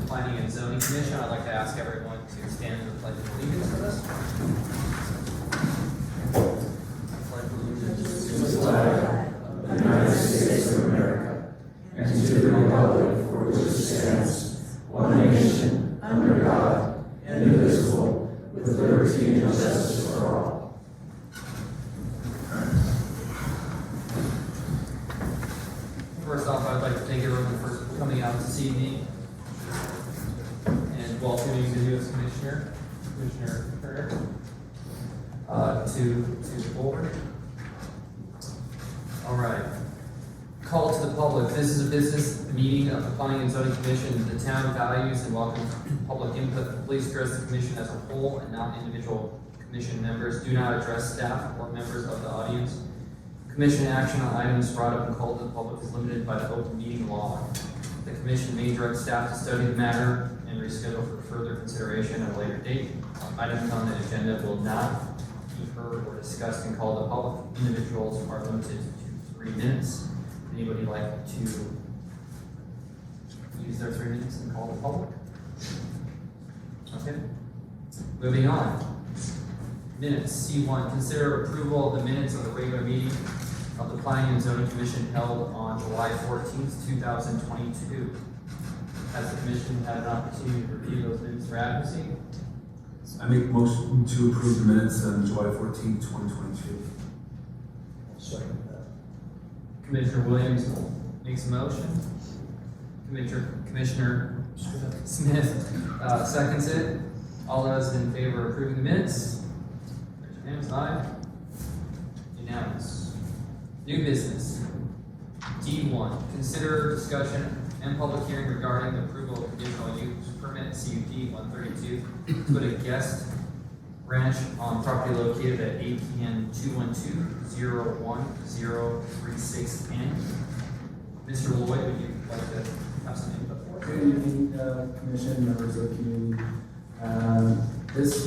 Planning and Zoning Commission. I'd like to ask everyone to stand for the Pledge of Allegiance for this. Pledge of allegiance To the flag of the United States of America, and to the republic for which it stands, one nation, under God, indivisible, with liberty and justice for all. First off, I'd like to thank everyone for coming out this evening and welcoming the newest Commissioner Herrick, to the board. All right. Call to the public. This is a business meeting of the Planning and Zoning Commission. The town values and welcomes public input. Please address the commission as a whole and not individual commission members. Do not address staff or members of the audience. Commission action on items brought up and called to the public is limited by the open meeting law. The commission may direct staff to study the matter and reschedule for further consideration at a later date. Items on the agenda will not be heard or discussed and called to public. Individuals are limited to 3 minutes. Anybody like to use their 3 minutes and call the public? Okay. Moving on. Minutes. C1. Consider approval of the minutes of the regular meeting of the Planning and Zoning Commission held on July 14th, 2022. Has the commission had an opportunity to review those minutes for adequacy? I make a motion to approve the minutes on July 14, 2022. Second that. Commissioner Williams makes a motion. Commissioner Smith seconds it. All those in favor of approving the minutes? Raise your hands. Aye. Unanimous. New business. D1. Consider discussion and public hearing regarding the approval of conditional use permit CUP 132 to put a guest ranch on property located at APN 212-01036N. Mr. Lloyd, would you like to have some input for us? Good evening, Commission, members of the community. This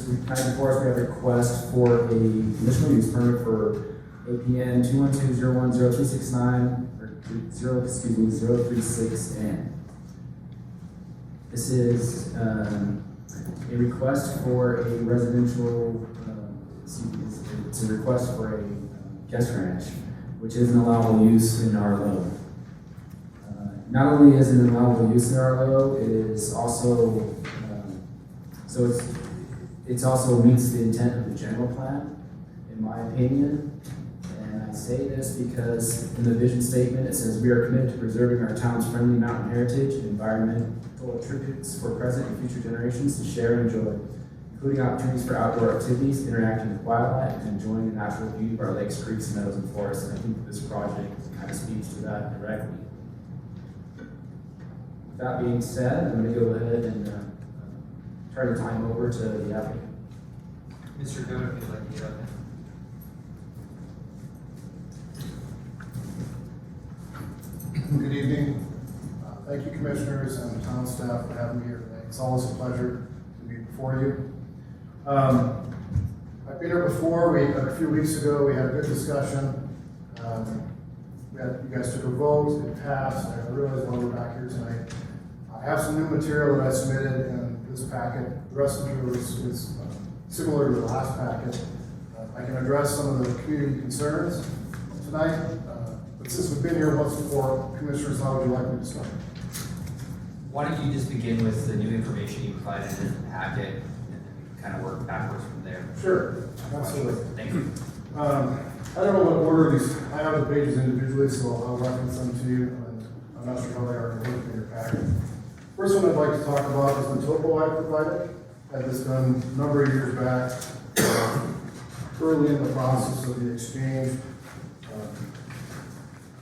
we have before us, we have a request for a conditional use permit for APN 212-01036N or 036N. This is a request for a residential. It's a request for a guest ranch, which is an allowable use in RLO. Not only is it an allowable use in RLO, it is also it's also meets the intent of the general plan, in my opinion. And I say this because in the vision statement it says we are committed to preserving our town's friendly mountain heritage and environmental attributes for present and future generations to share and enjoy, including opportunities for outdoor activities, interacting with wildlife, and enjoying the natural beauty of our lakes, creeks, meadows, and forests. And I think this project kind of speaks to that directly. With that being said, I'm going to go ahead and turn the time over to the applicant. Mr. Goder, if you'd like to get up there. Good evening. Thank you, commissioners and town staff, for having me here today. It's always a pleasure to be before you. I've been here before. A few weeks ago, we had a good discussion. You guys took a vote, it passed. I realize why we're back here tonight. I have some new material that I submitted in this packet. The rest of it is similar to the last packet. I can address some of the community concerns tonight. But since we've been here once before, commissioners, how would you like me to start? Why don't you just begin with the new information you provided in the packet, and then we can kind of work backwards from there. Sure, absolutely. Thank you. I don't know what order these, I have the pages individually, so I'll reference them to you, and I'm not sure how they are in your packet. First one I'd like to talk about is the topo I provided. I had this done a number of years back, early in the process of the exchange.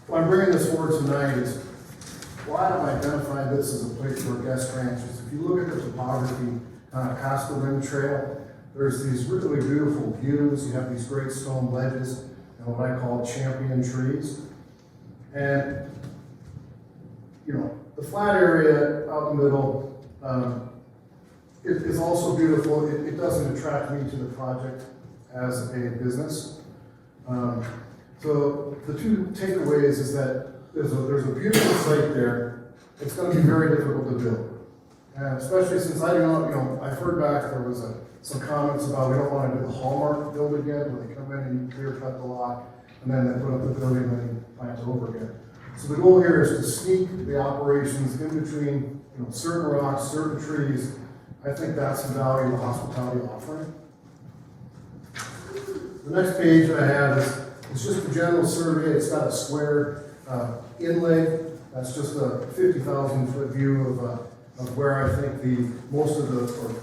Why I'm bringing this forward tonight is why I've identified this as a place for guest ranches. If you look at the topography past the rim trail, there's these really beautiful views. You have these great stone ledges and what I call champion trees. And, you know, the flat area out in the middle is also beautiful. It doesn't attract me to the project as a business. So the two takeaways is that there's a beautiful site there. It's going to be very difficult to build. And especially since I do not, I've heard back, there was some comments about we don't want to do the Hallmark build again, where they come in and you clear cut the lot, and then they put up the building and then you plant it over again. So the goal here is to sneak the operations in between, certain rocks, certain trees. I think that's the value of the hospitality offering. The next page I have is just a general survey. It's got a square inlay. That's just a 50,000-foot view of where I think most of the, or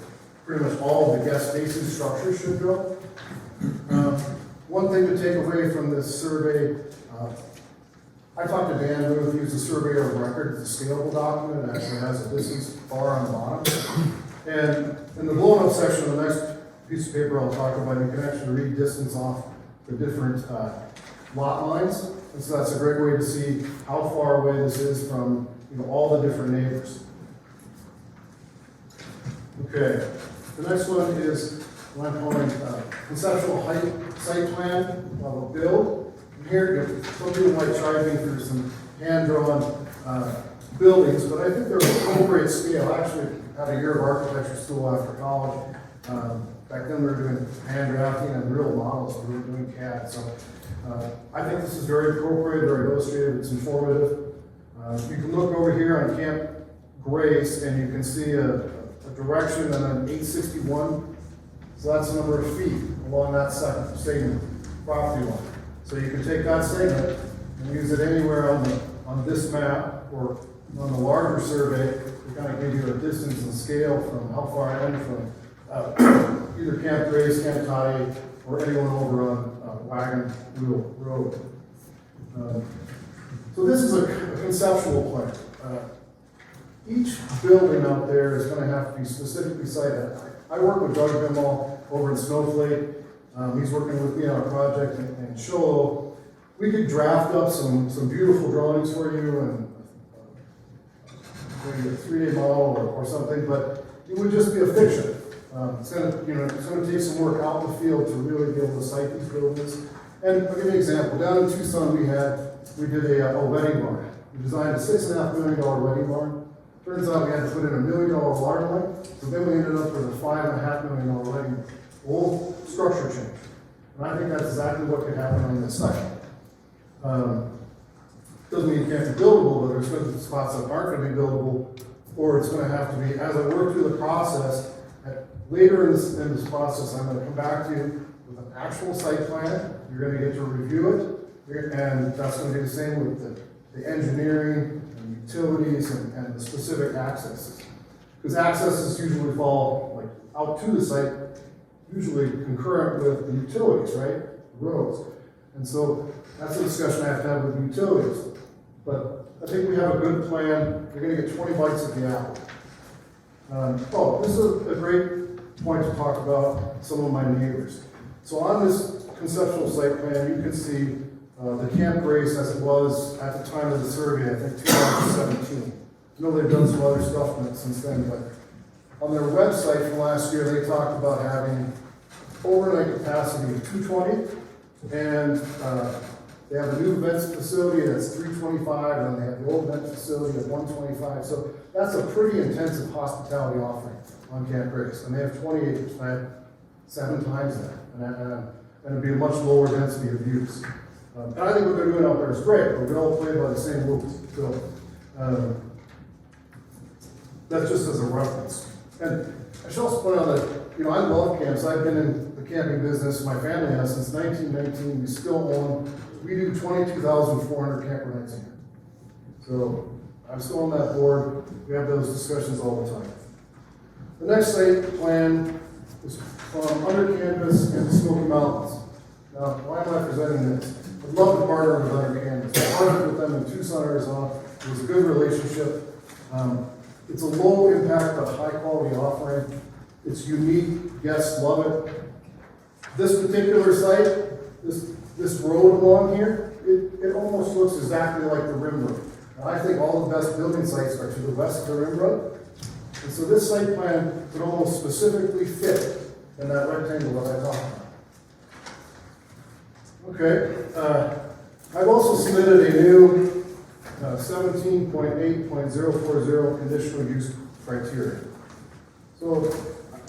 pretty much all of the guest facing structures should go. One thing to take away from this survey, I talked to Dan Ruth, he's a surveyor of record. It's a scalable document. It actually has a distance bar on the bottom. And in the blown up section of the next piece of paper I'll talk about, you can actually read distance off the different lot lines. And so that's a great way to see how far away this is from all the different neighbors. Okay, the next one is what I'm calling conceptual height site plan of a build. And here, some people might try to think there's some hand-drawn buildings, but I think they're appropriate scale. I actually had a year of architecture school after college. Back then we were doing hand drafting and real models. We were doing CAD. So I think this is very appropriate, very illustrative. It's informative. You can look over here on Camp Grace and you can see a direction and an 861. So that's the number of feet along that second segment property line. So you can take that segment and use it anywhere on this map or on the larger survey to kind of give you a distance and scale from how far I am from either Camp Grace, Camp Toddy, or anyone over on Wagon Wheel Road. So this is a conceptual plan. Each building out there is going to have to be specifically sited. I work with Doug Bimmel over in Snowflake. He's working with me on a project in Show. We could draft up some beautiful drawings for you and maybe a 3D model or something, but it would just be a fiction. It's going to take some work out in the field to really be able to site these buildings. And I'll give you an example. Down in Tucson, we did a wedding barn. We designed a $6.5 million wedding barn. Turns out we had to put in $1 million water line, so then we ended up with a $5.5 million wedding barn. Whole structure change. And I think that's exactly what could happen on this site. Doesn't mean it can't be buildable, but there's going to be spots that aren't going to be buildable, or it's going to have to be, as I work through the process, later in this process, I'm going to come back to you with an actual site plan. You're going to get to review it, and that's going to be the same with the engineering and utilities and the specific accesses. Because accesses usually fall out to the site, usually concurrent with the utilities, right? Roads. And so that's a discussion I have to have with utilities. But I think we have a good plan. You're going to get 20 bites at the apple. This is a great point to talk about some of my neighbors. So on this conceptual site plan, you can see the Camp Grace as it was at the time of the survey, I think 2017. I know they've done some other stuff since then, but on their website from last year, they talked about having overnight capacity of 220, and they have a new events facility that's 325, and they have the old event facility at 125. So that's a pretty intensive hospitality offering on Camp Grace, and they have 20 acres. I have 7 times that, and it'd be a much lower density of use. And I think what they're doing out there is great, but we all play by the same rules. So that's just as a reference. And I should also point out that, I love camps. I've been in the camping business, my family has, since 1919. We still own, we do 22,400 camper nights a year. So I'm still on that board. We have those discussions all the time. The next site plan is from Under Canvas and the Smoky Mountains. Now, why am I presenting this? I'd love to partner with Under Canvas. I partnered with them in Tucson, Arizona. It was a good relationship. It's a low impact but high quality offering. It's unique. Guests love it. This particular site, this road along here, it almost looks exactly like the rim road. And I think all the best building sites are to the west of the rim road. And so this site plan would almost specifically fit in that rectangle that I talked about. Okay. I've also submitted a new 17.8.040 conditional use criteria. So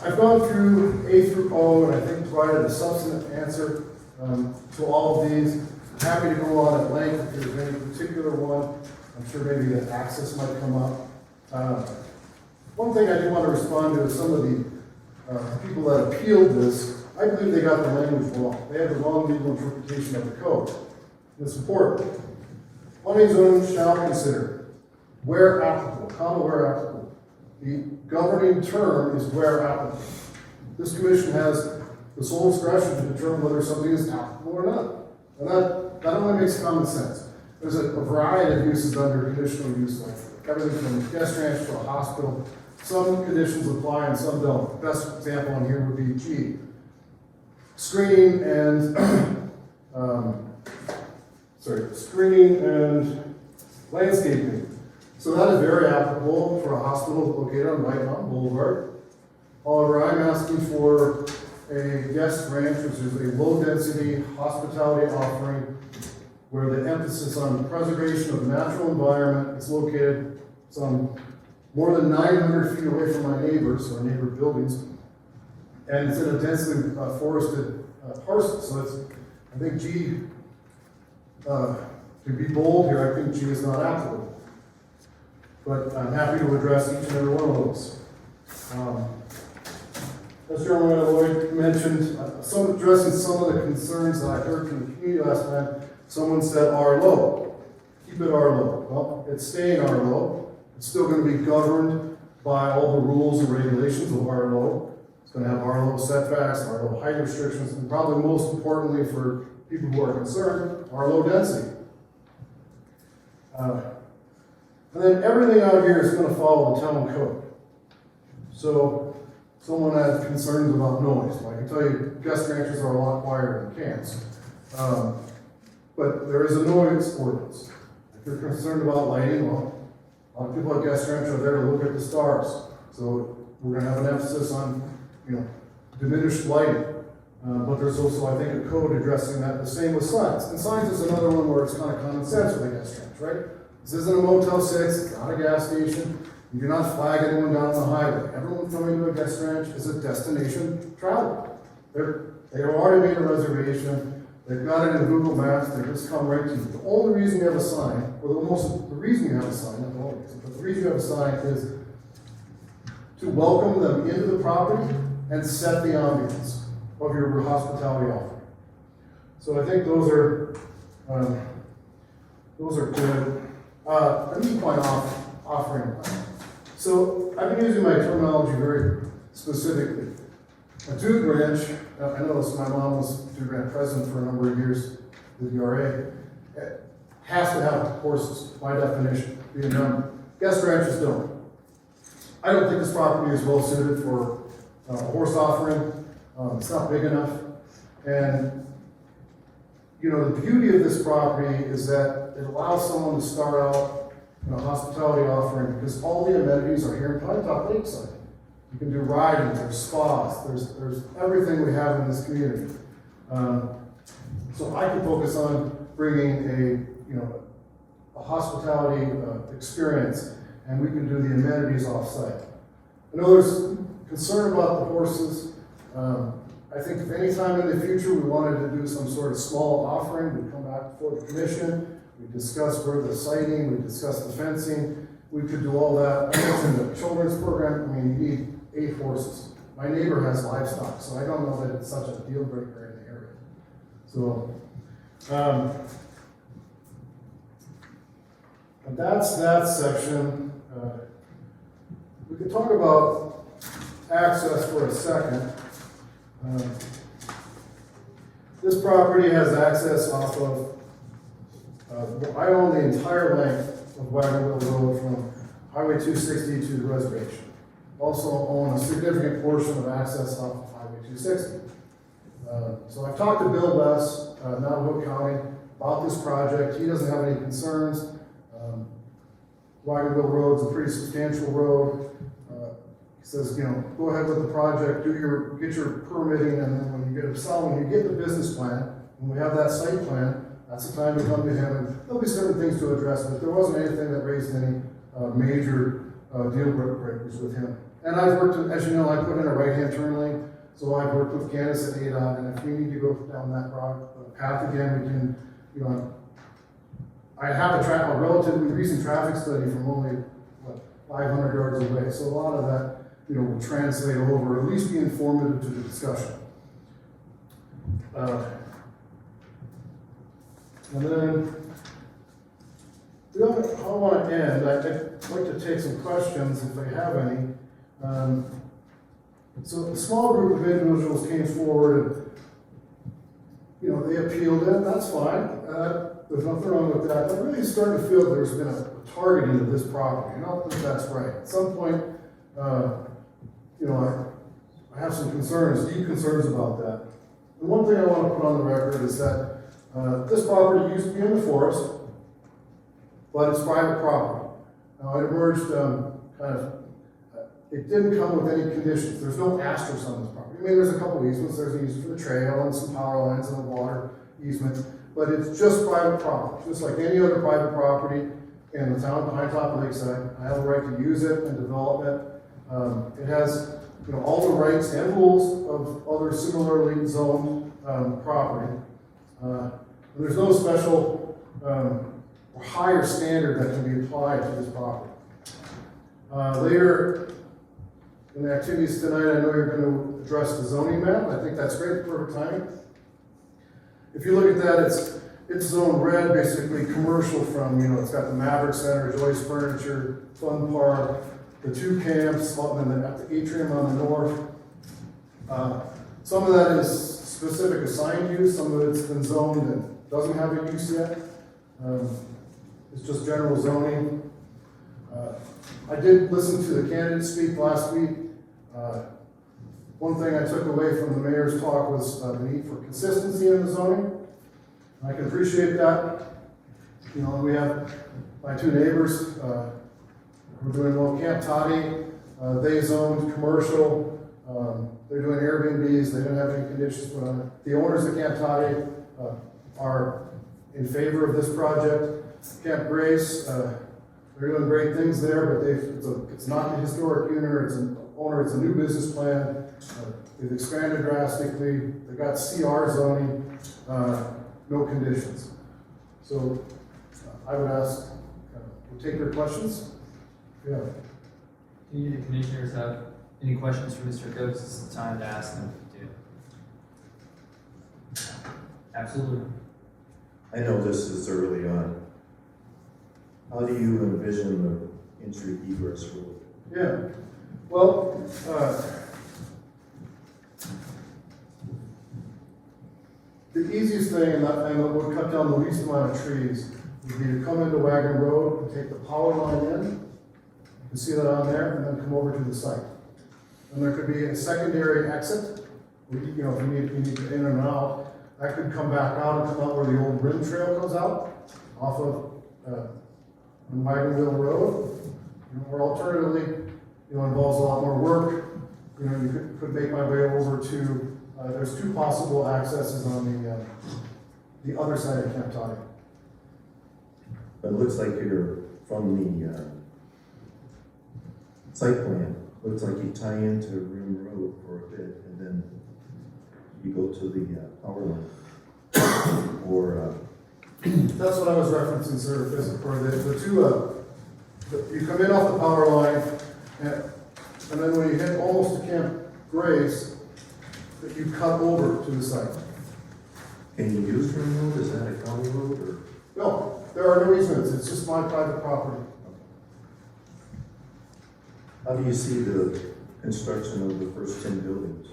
I've gone through A through O, and I think provided a substantive answer to all of these. I'm happy to go on at length if there's any particular one. I'm sure maybe the access might come up. One thing I do want to respond to is some of the people that appealed this. I believe they got the language wrong. They had the wrong legal interpretation of the code. It's important. Planning and zoning shall consider where applicable, comma where applicable. The governing term is where applicable. This commission has the sole discretion to determine whether something is applicable or not. And that only makes common sense. There's a variety of uses under conditional use, like everything from guest ranch to a hospital. Some conditions apply and some don't. The best example on here would be G. Screening and screening and landscaping. So that is very applicable for a hospital located on White Mountain Boulevard. However, I'm asking for a guest ranch, which is a low-density hospitality offering where the emphasis on preservation of the natural environment is located some more than 900 feet away from my neighbors, or neighbor buildings, and it's in a densely forested parcel. So it's, I think G, to be bold here, I think G is not applicable. But I'm happy to address each and every one of those. As Chairman Lloyd mentioned, addressing some of the concerns that I heard from the community last time, someone said R low. Keep it R low. Well, it's staying R low. It's still going to be governed by all the rules and regulations of R low. It's going to have R low setbacks, R low height restrictions, and probably most importantly for people who are concerned, R low density. And then everything out here is going to follow the town code. So someone has concerns about noise. Well, I can tell you guest ranches are a lot quieter than camps. But there is a noise ordinance. If you're concerned about lighting, well, a lot of people at guest ranch are there to look at the stars. So we're going to have an emphasis on, diminished lighting. But there's also, I think, a code addressing that. The same with signs. And signs is another one where it's kind of common sense with a guest ranch, right? This isn't a Motel 6, it's not a gas station. You do not flag anyone down the highway. Everyone coming to a guest ranch is a destination traveler. They've already made a reservation. They've got it in Google Maps. They just come right to you. The only reason you have a sign, or the reason you have a sign, not the only reason, but the reason you have a sign is to welcome them into the property and set the ambience of your hospitality offering. So I think those are good. A meat point offering. So I've been using my terminology very specifically. A dude ranch, I know this, my mom was dude ranch president for a number of years, the DRA, has to have horses, by definition, be a member. Guest ranches don't. I don't think this property is well suited for a horse offering. It's not big enough. And the beauty of this property is that it allows someone to start out in a hospitality offering because all the amenities are here in Pinetop-Lakeside. You can do riding, there's spas, there's everything we have in this community. So I can focus on bringing a hospitality experience, and we can do the amenities off-site. I know there's concern about the horses. I think if any time in the future we wanted to do some sort of small offering, we'd come back before the commission, we'd discuss where the siting, we'd discuss the fencing, we could do all that. I mentioned the children's program, you need 8 horses. My neighbor has livestock, so I don't know that it's such a deal breaker in the area. So, that's that section. We could talk about access for a second. This property has access off of, I own the entire length of Wagon Wheel Road from Highway 260 to the reservation. Also own a significant portion of access off of Highway 260. So I've talked to Bill West, Navajo County, about this project. He doesn't have any concerns. Wagon Wheel Road's a pretty substantial road. He says, go ahead with the project, get your permitting, and then when you get the business plan, when we have that site plan, that's the time to come to him, and there'll be certain things to address, but there wasn't anything that raised any major deal breakers with him And I've worked, as you know, I put in a right-hand turn lane, so I've worked with Candace at ADOT, and if we need to go down that path again, we can, you know, I have a relatively recent traffic study from only, 500 yards away, so a lot of that, you know, will translate over, at least be informative to the discussion. And then, I want to end, I'd like to take some questions if they have any. So a small group of individuals came forward and, you know, they appealed it, that's fine. There's nothing wrong with that. I'm really starting to feel there's been a targeting of this property. I don't think that's right. At some point, you know, I have some concerns, deep concerns about that. And one thing I want to put on the record is that this property used to be in the forest, but it's private property. Now, it emerged it didn't come with any conditions. There's no asterisks on this property. I mean, there's a couple easements. There's an easement for the trail and some power lines and a water easement, but it's just private property, just like any other private property in the town of Pinetop-Lakeside. I have a right to use it and develop it. It has, you know, all the rights and rules of other similarly zoned property. There's no special or higher standard that can be applied to this property. Later in the activities tonight, I know you're going to address the zoning map. I think that's great, perfect timing. If you look at that, it's zoned red, basically commercial from, you know, it's got the Maverick Center, Joyce Furniture, Fun Park, the two camps, and then at the atrium on the north. Some of that is specific assigned use, some of it's been zoned and doesn't have a use yet. It's just general zoning. I did listen to the candidate speak last week. One thing I took away from the mayor's talk was the need for consistency in the zoning. I can appreciate that. You know, we have my two neighbors, we're doing well. Camp Toddy, they zoned commercial. They're doing Airbnbs. They don't have any conditions put on it. The owners of Camp Toddy are in favor of this project. Camp Grace, they're doing great things there, but it's not the historic owner, it's a new business plan. They've expanded drastically. They've got CR zoning, no conditions. So I would ask, we'll take your questions. Yeah. Do any of the commissioners have any questions for Mr. Coates? This is the time to ask them if you do. Absolutely. I know this is early on. How do you envision the entry egress road? Yeah. Well, the easiest thing, and what would cut down the least amount of trees, would be to come into Wagner Road and take the power line in. You can see that on there, and then come over to the site. And there could be a secondary exit, where you know, if you need to get in and out. That could come back out and come out where the old rim trail comes out, off of on Wagonville Road. You know, or alternatively, you know, involves a lot more work. You know, you could make my way over to, there's two possible accesses on the other side of Camp Toddy. But it looks like you're from the site plan. Looks like you tie into Rim Road for a bit, and then you go to the power line. Or that's what I was referencing, sir. For the two, you come in off the power line, and then when you hit almost to Camp Grace, that you cut over to the site. can you use Rim Road? Is that a county road or? No, there are no easements. It's just my private property. How do you see the construction of the first 10 buildings?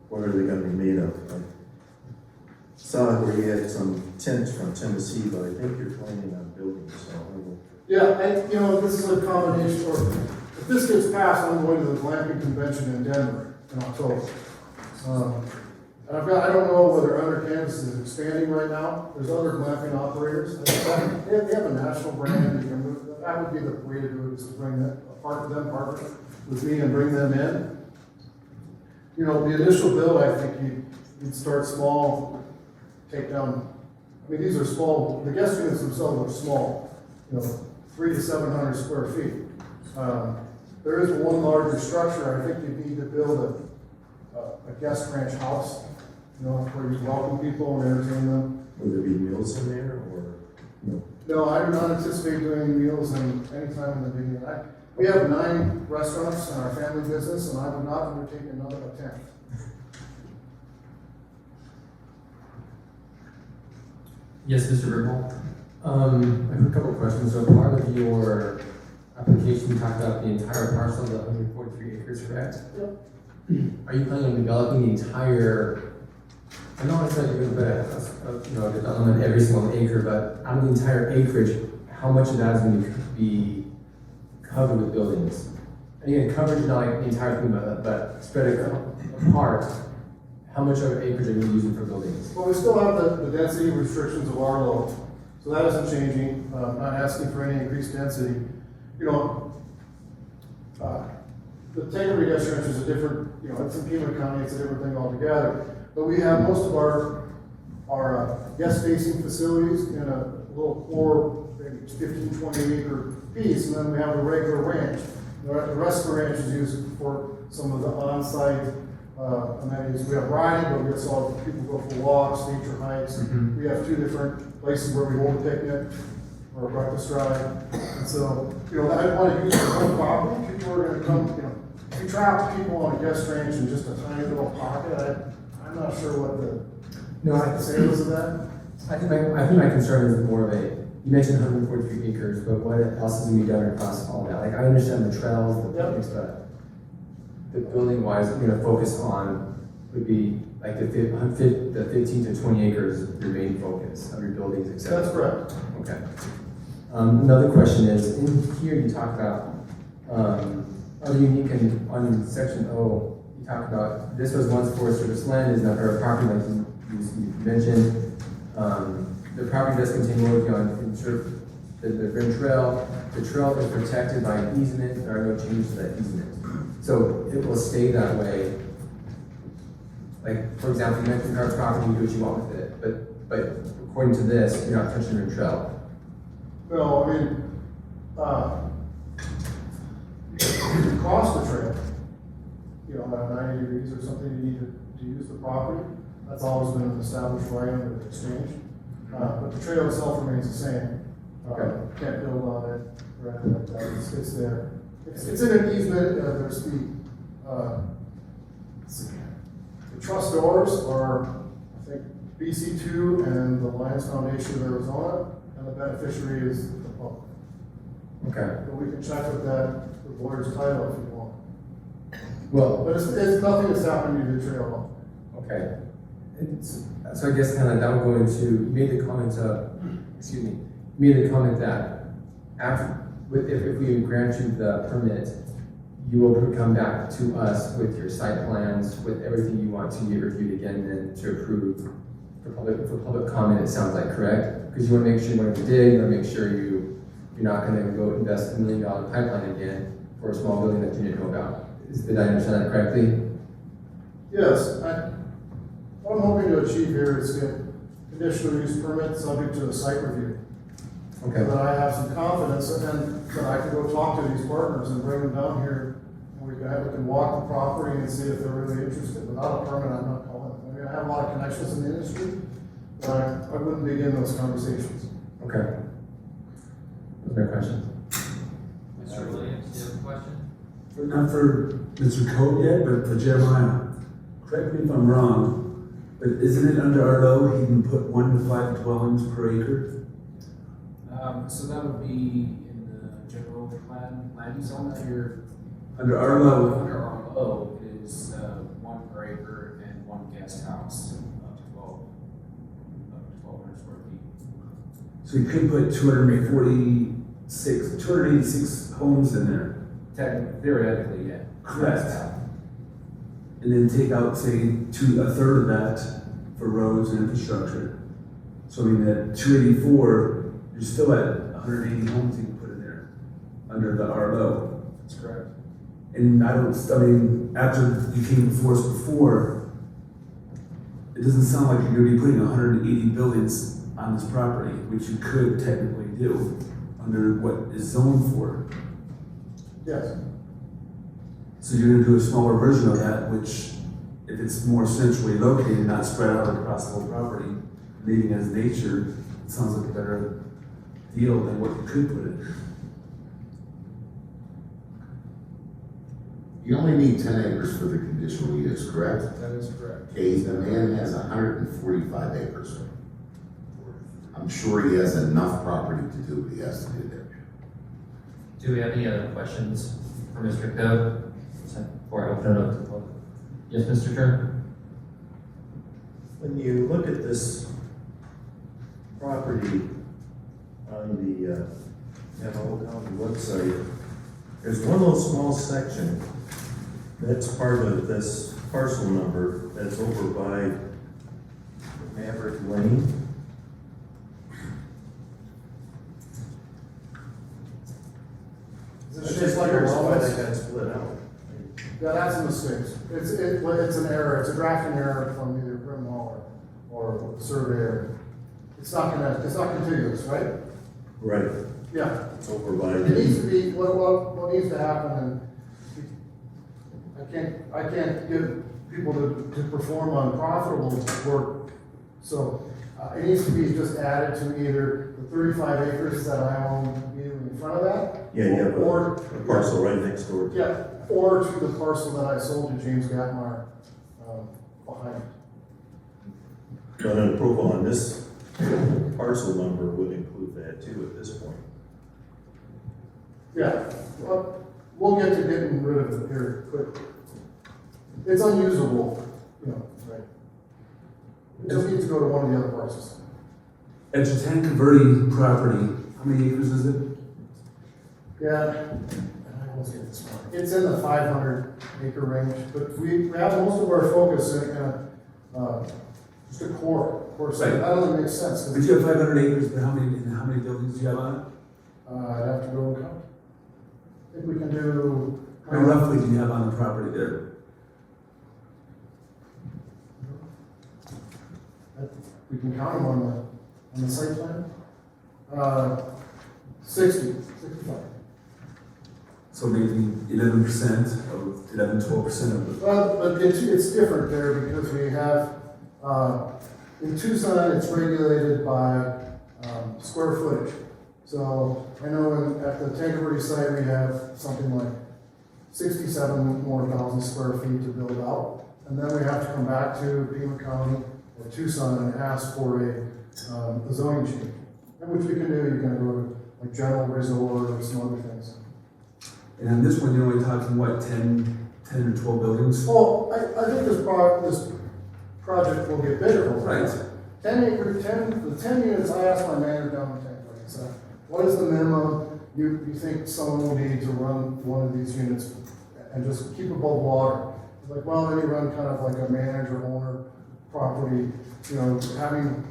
What are they going to be made of? I saw where you had some tents from Tennessee, but I think you're planning on building some. Yeah, you know, this is a combination, or if this gets passed, I'm going to the glamping convention in Denver in October. And I don't know whether Under Canvas is expanding right now. There's other glamping operators. They have a national brand. That would be the way to do it, is to bring them, partner with me and bring them in. You know, the initial build, I think you'd start small, take down, I mean, these are small, the guest units themselves are small, you know, 300 to 700 square feet. There is one larger structure, I think you need to build a guest ranch house, you know, where you welcome people and entertain them. Will there be meals in there, or? No, I do not anticipate doing meals in any time in the beginning. We have 9 restaurants in our family business, and I would not undertake another attempt. Yes, Mr. Rickle? I have a couple of questions. So part of your application, you talked about the entire parcel, the 143 acres, correct? Yep. Are you planning on developing the entire, I know it's not you're going to put a development every single acre, but out of the entire acreage, how much of that is going to be covered with buildings? And again, coverage is not like the entire thing, but spread it apart. How much of acreage are you using for buildings? Well, we still have the density restrictions of our law, so that isn't changing. Not asking for any increased density. You know, the Tegrity Guest Ranch is a different, you know, it's in Pima County, it's a different thing altogether. But we have most of our guest-facing facilities in a little core, maybe 15, 20 acre piece, and then we have the regular ranch. The rest of the ranch is used for some of the on-site amenities. We have riding, but we also have people go for walks, nature hikes. Mhm. We have 2 different places where we hold a picnic or a breakfast ride. And so, you know, I want to use the whole property. People are going to come, you know, if you trap people on a guest ranch in just a tiny little pocket, I'm not sure what the sales of that. I think my concern is more of a, you mentioned 143 acres, but what else is going to be done across all that? Like, I understand the trails, the Yep. picnics, but the building wise, I'm going to focus on would be like the 15 to 20 acres, your main focus of your buildings, etc. That's correct. Okay. Another question is, in here you talk about, other unique and on section O, you talk about, this was once Forest Service land, is not our property, like you mentioned. The property does contain road on the Rim Trail. The trail is protected by an easement, there are no changes to that easement. So it will stay that way. Like, for example, you mentioned our property, you do what you want with it, but according to this, you're not touching the trail. No, I mean, you can cross the trail, you know, at 90 degrees or something, you need to use the property. That's always been an established right under the exchange. But the trail itself remains the same. Okay. Can't build on it or anything like that. It's there. It's in an easement. There's the trustors are, I think, BC2 and the Lions Foundation of Arizona, and the beneficiary is the public. Okay. But we can check with that, with lawyer's title if you want. Well, But it's nothing that's happening to the trail. okay. So I guess kind of that would go into, you made the comment that after, if we grant you the permit, you will come back to us with your site plans, with everything you want to get reviewed again, and then to approve for public comment, it sounds like, correct? Because you want to make sure you want to dig, you want to make sure you're not going to go invest $1 million pipeline again for a small building that you didn't know about. Did I understand that correctly? Yes, what I'm hoping to achieve here is get conditional use permit subject to the site review. Okay. So that I have some confidence, and then that I can go talk to these partners and bring them down here, and we can walk the property and see if they're really interested. Without a permit, I'm not calling them. I mean, I have a lot of connections in the industry, but I wouldn't begin those conversations. Okay. Those are my questions. Mr. Williams, do you have a question? Not for Mr. Code yet, but for Jeremiah. Correct me if I'm wrong, but isn't it under our law, he can put 1 to 5 dwellings per acre? So that would be in the general plan, land use zone that you're. Under our law, Under our law, it is 1 per acre and 1 guest house, up to 1,200 square feet. so he could put 286 homes in there. Theoretically, yeah. Correct. And then take out, say, a third of that for roads and infrastructure. So I mean, at 284, you're still at 180 homes you can put in there under the RLO. That's correct. And after you came before us before, it doesn't sound like you're gonna be putting 180 buildings on this property, which you could technically do under what is zoned for. Yes. So you're gonna do a smaller version of that, which, if it's more centrally located, not spread out across the whole property, leaving as nature, it sounds like a better deal than what you could put in. You only need 10 acres for the conditional use, correct? That is correct. Okay, the man has 145 acres. I'm sure he has enough property to do what he has to do there. Do we have any other questions for Mr. Coe? Before I open it up to the public. Yes, Mr. Turner? When you look at this property on the Navajo County website, there's one little small section that's part of this parcel number that's over by Maverick Lane. It's just like a Why wellness. that got split out. Yeah, that's a mistake. It's an error, it's a drafting error from either criminal or surveyor. It's not contiguous, right? Right, Yeah. it's over by. It needs to be, what needs to happen, and I can't get people to perform unprofitable work. So, it needs to be just added to either the 35 acres that I own immediately in front of that. Yeah, you have Or, a parcel right next door. yeah, or to the parcel that I sold to James Gatmar, behind. But an approval on this parcel number would include that too at this point. Yeah, well, we'll get to getting rid of it here quick. It's unusable, you know, right? It just needs to go to one of the other parcels. At your 10 converting property, how many acres is it? Yeah, it's in the 500 acre range, but we have most of our focus in, just a core site. That only makes sense. 'Cause But you have 500 acres, but how many buildings do you have on it? I'd have to go and count. I think we can do. How roughly do you have on the property there? We can count them on the site plan. 65. So maybe 11% of 12% of the. Well, but it's different there because we have, in Tucson, it's regulated by, square footage. So I know at the Tankerville site, we have something like 67 more thousand square feet to build out. And then we have to come back to Pima County or Tucson and ask for a zoning change. And which we can do, you can go to like general resort or some other things. And on this one, you're only talking, what, 10 or 12 buildings? Well, I think this project will get bigger. Right. 10 units, I asked my manager down in Tankerville, so what is the minimum you think someone will need to run one of these units and just keep above water? He's like, well, then you run kind of like a manager owner property, you know, having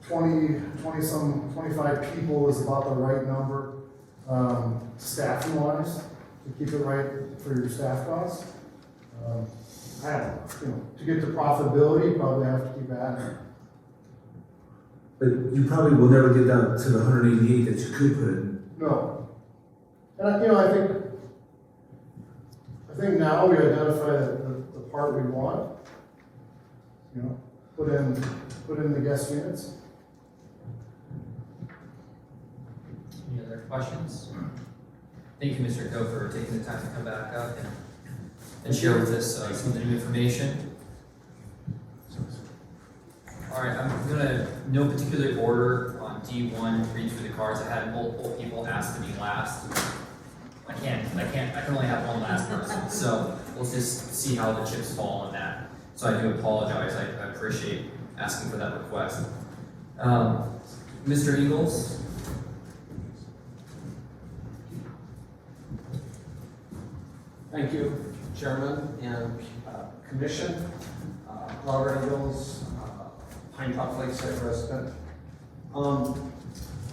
25 people is about the right number, staffing wise, to keep it right for your staff costs. I don't know, you know, to get to profitability, you probably have to keep adding. But you probably will never get down to the 188 that you could put in. No. And, you know, I think now we identify the part we want, you know, put in the guest units. Any other questions? Thank you, Mr. Coe, for taking the time to come back up and share with us some of the new information. All right, I'm gonna, no particular order on D1, read through the cards. I had multiple people ask to be last. I can only have one last person, so we'll just see how the chips fall on that. So I do apologize, I appreciate asking for that request. Mr. Eagles? Thank you, Chairman and Commission. Robert Eagles, Pinetop-Lakeside resident.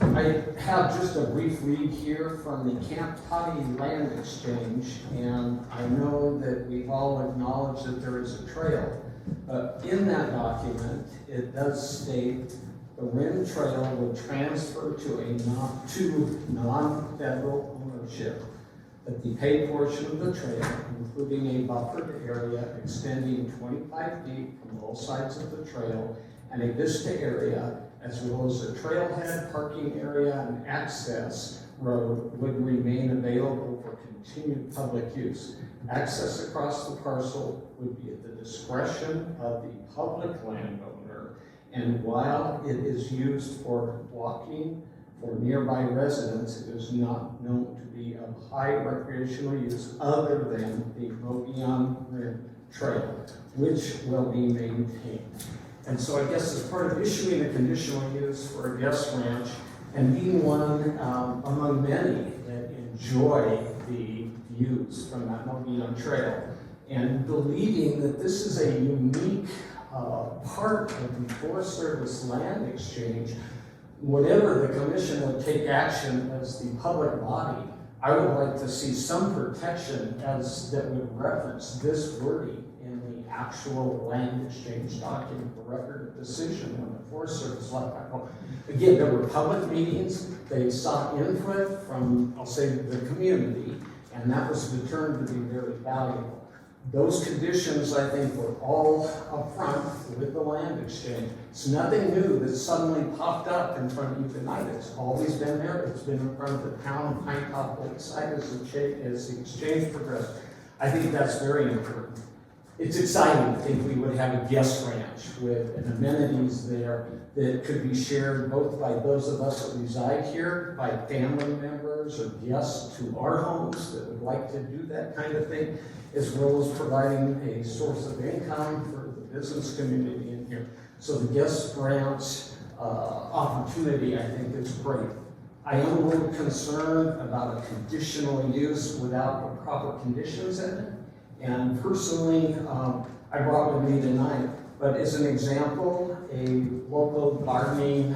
I have just a brief read here from the Camp Toddy Land Exchange, and I know that we've all acknowledged that there is a trail. But in that document, it does state the wind trail would transfer to non-federal ownership that the paved portion of the trail, including a buffered area extending 25 feet from both sides of the trail and a vista area, as well as a trailhead, parking area, and access road would remain available for continued public use. Access across the parcel would be at the discretion of the public landowner, and while it is used for walking for nearby residents, it is not known to be of high recreational use other than the Mogollon Rim Trail, which will be maintained. And so I guess as part of issuing a conditional use for a guest ranch, and being one among many that enjoy the views from that Mogollon Trail, and believing that this is a unique part of the Forest Service land exchange, whatever the commission would take action as the public body, I would like to see some protection that would reference this wording in the actual land exchange document, the record of decision when the Forest Service let that go. Again, there were public meetings, they sought input from, I'll say, the community, and that was determined to be very valuable. Those conditions, I think, were all upfront with the land exchange. It's nothing new that suddenly popped up in front of you tonight. It's always been there. It's been in front of the town of Pinetop-Lakeside as the exchange progressed. I think that's very important. It's exciting to think we would have a guest ranch with amenities there that could be shared both by those of us that reside here, by family members or guests to our homes that would like to do that kind of thing, as well as providing a source of income for the business community in here. So the guest ranch opportunity, I think, is great. I am a little concerned about a conditional use without the proper conditions in it. And personally, I brought with me tonight, but as an example, a local gardening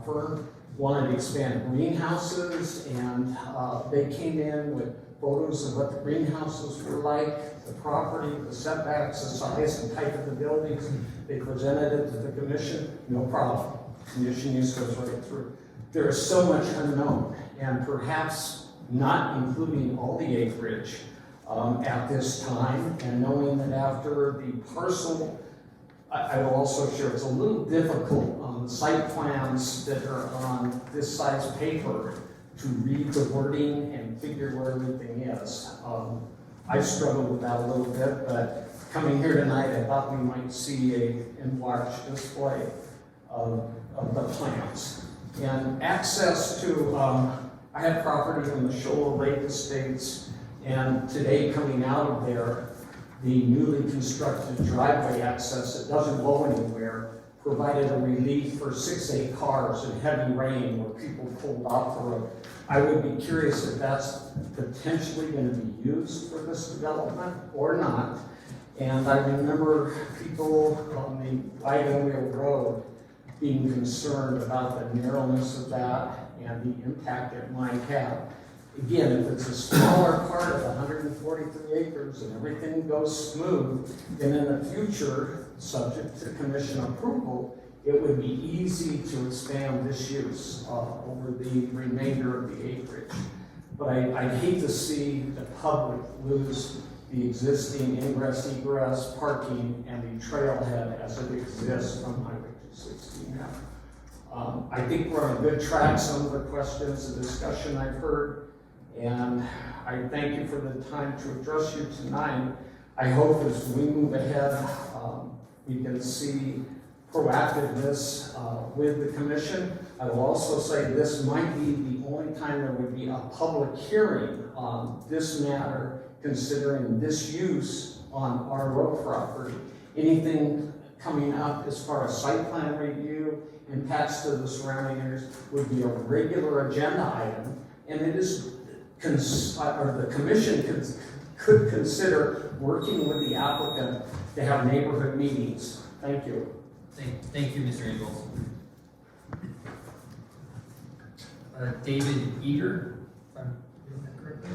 firm wanted to expand greenhouses, and they came in with photos of what the greenhouses were like, the property, the setbacks, the size and type of the buildings. They presented it to the commission, no problem. Condition use goes right through. There is so much unknown, and perhaps not including all the acreage at this time, and knowing that after the parcel, I will also share, it's a little difficult on the site plans that are on this size paper to read the wording and figure where everything is. I struggled with that a little bit, but coming here tonight, I thought we might see an enlarged display of the plans. And access to, I have property in the Shoal Lake Estates, and today coming out of there, the newly constructed driveway access that doesn't go anywhere provided a relief for 6-8 cars in heavy rain where people pulled off the road. I would be curious if that's potentially going to be used for this development or not. And I remember people on the Wagon Wheel Road being concerned about the narrowness of that and the impact it might have. Again, if it's a smaller part of 143 acres and everything goes smooth, then in the future, subject to commission approval, it would be easy to expand this use over the remainder of the acreage. But I'd hate to see the public lose the existing ingress, egress, parking, and the trailhead as it exists from Highway 260 now. I think we're on a good track. Some of the questions, the discussion I've heard, and I thank you for the time to address you tonight. I hope as we move ahead, we can see proactiveness with the commission. I will also say this might be the only time there would be a public hearing on this matter, considering this use on our road property. Anything coming up as far as site plan review, impacts to the surrounding areas would be a regular agenda item, and it is the commission could consider working with the applicant to have neighborhood meetings. Thank you. Thank you, Mr. Ingalls. David Eager, if I'm doing that correctly?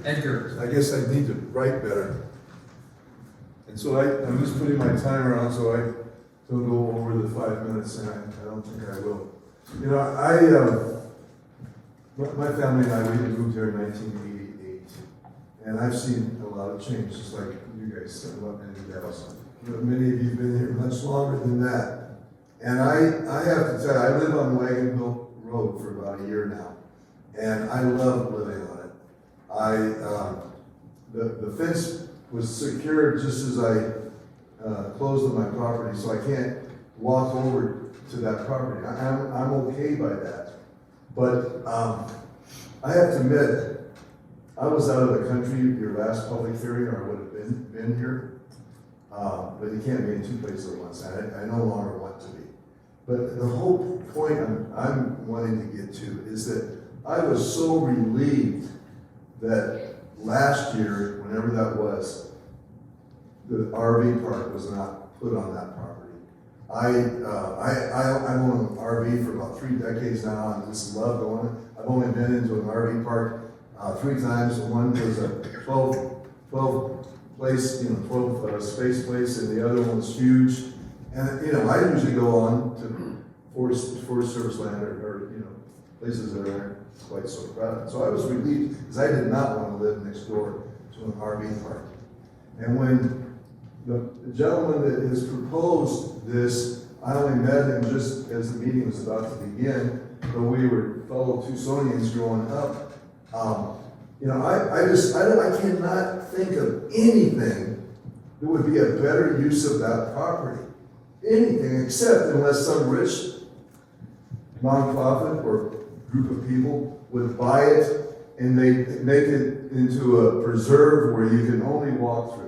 Edgar. I guess I need to write better. And so I'm just putting my timer on so I don't go over the 5 minutes, and I don't think I will. You know, my family and I, we moved here in 1980, And I've seen a lot of change, just like you guys said, what many else. But many of you have been here much longer than that. And I have to tell you, I live on Wagon Hill Road for about a year now. And I love living on it. The fence was secured just as I closed on my property, so I can't walk over to that property. I'm okay by that. But I have to admit, I was out of the country your last public hearing, or I would have been here. But you can't be in two places at once. I no longer want to be. But the whole point I'm wanting to get to is that I was so relieved that last year, whenever that was, the RV park was not put on that property. I own an RV for about 3 decades now, and just love going. I've only been into an RV park 3 times. One was a 12 place, 12 space place, and the other one was huge. And I usually go on to Forest Service land or places that aren't quite so crowded. So I was relieved because I did not want to live next door to an RV park. And when the gentleman that has proposed this, I only met him just as the meeting was about to begin, but we were fellow Tucsonians growing up. I cannot think of anything that would be a better use of that property. Anything, except unless some rich nonprofit or group of people would buy it and they make it into a preserve where you can only walk through.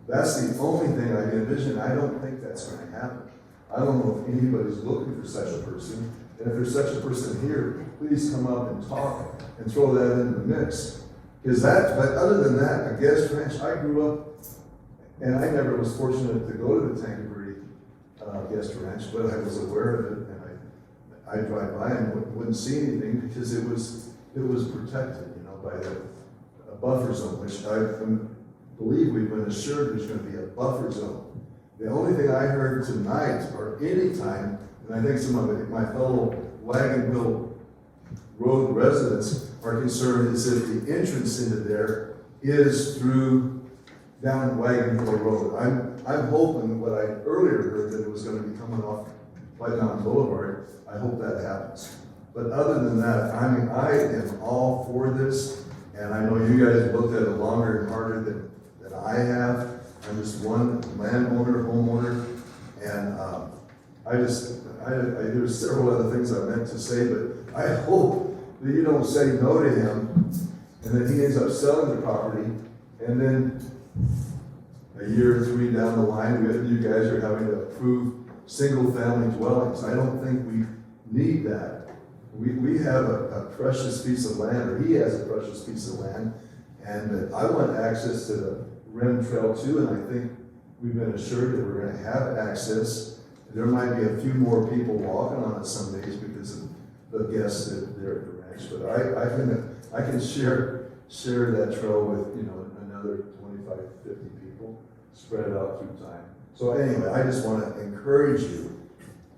That's the only thing I can envision. I don't think that's going to happen. I don't know if anybody's looking for such a person. And if there's such a person here, please come up and talk and throw that in the mix. But other than that, a guest ranch, I grew up, and I never was fortunate to go to the Tankerbury guest ranch, but I was aware of it, and I drive by and wouldn't see anything because it was protected, by a buffer zone, which I believe we've been assured there's going to be a buffer zone. The only thing I heard tonight or any time, and I think some of my fellow Wagon Hill Road residents are concerned, is if the entrance into there is through down Wagon Hill Road. I'm hoping what I earlier heard that it was going to be coming off White Mountain Boulevard. I hope that happens. But other than that, I am all for this, and I know you guys have looked at it longer and harder than I have. I'm just one landowner, homeowner, and there's several other things I meant to say, but I hope that you don't say no to him, and that he ends up selling the property, and then a year or 3 down the line, you guys are having to approve single-family dwellings. I don't think we need that. We have a precious piece of land, or he has a precious piece of land, and I want access to the Rim Trail too, and I think we've been assured that we're going to have access. There might be a few more people walking on it some days because of the guests that they're at the ranch, but I can share that trail with another 25, 50 people, spread it out through time. So anyway, I just want to encourage you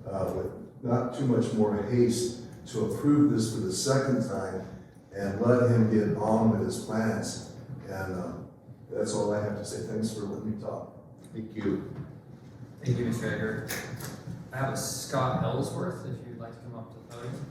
with not too much more haste to approve this for the second time and let him get on with his plans. And that's all I have to say. Thanks for letting me talk. Thank you. Thank you, Mr. Edgar. I have a Scott Ellsworth, if you'd like to come up to the podium.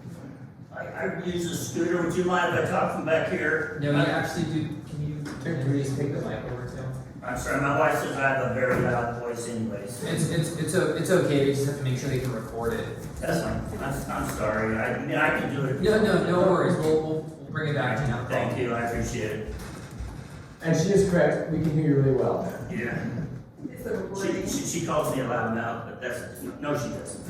I use a scooter. Would you mind if I talk from back here? No, you actually do. Can you just take the mic over to him? I'm sorry, my wife says I have a very loud voice anyways. It's okay. You just have to make sure they can record it. That's fine. I'm sorry. I can do it. No worries. We'll bring it back to you. Thank you. I appreciate it. And she is correct, we can hear you really well. Yeah. She calls me a loud mouth, but no, she doesn't.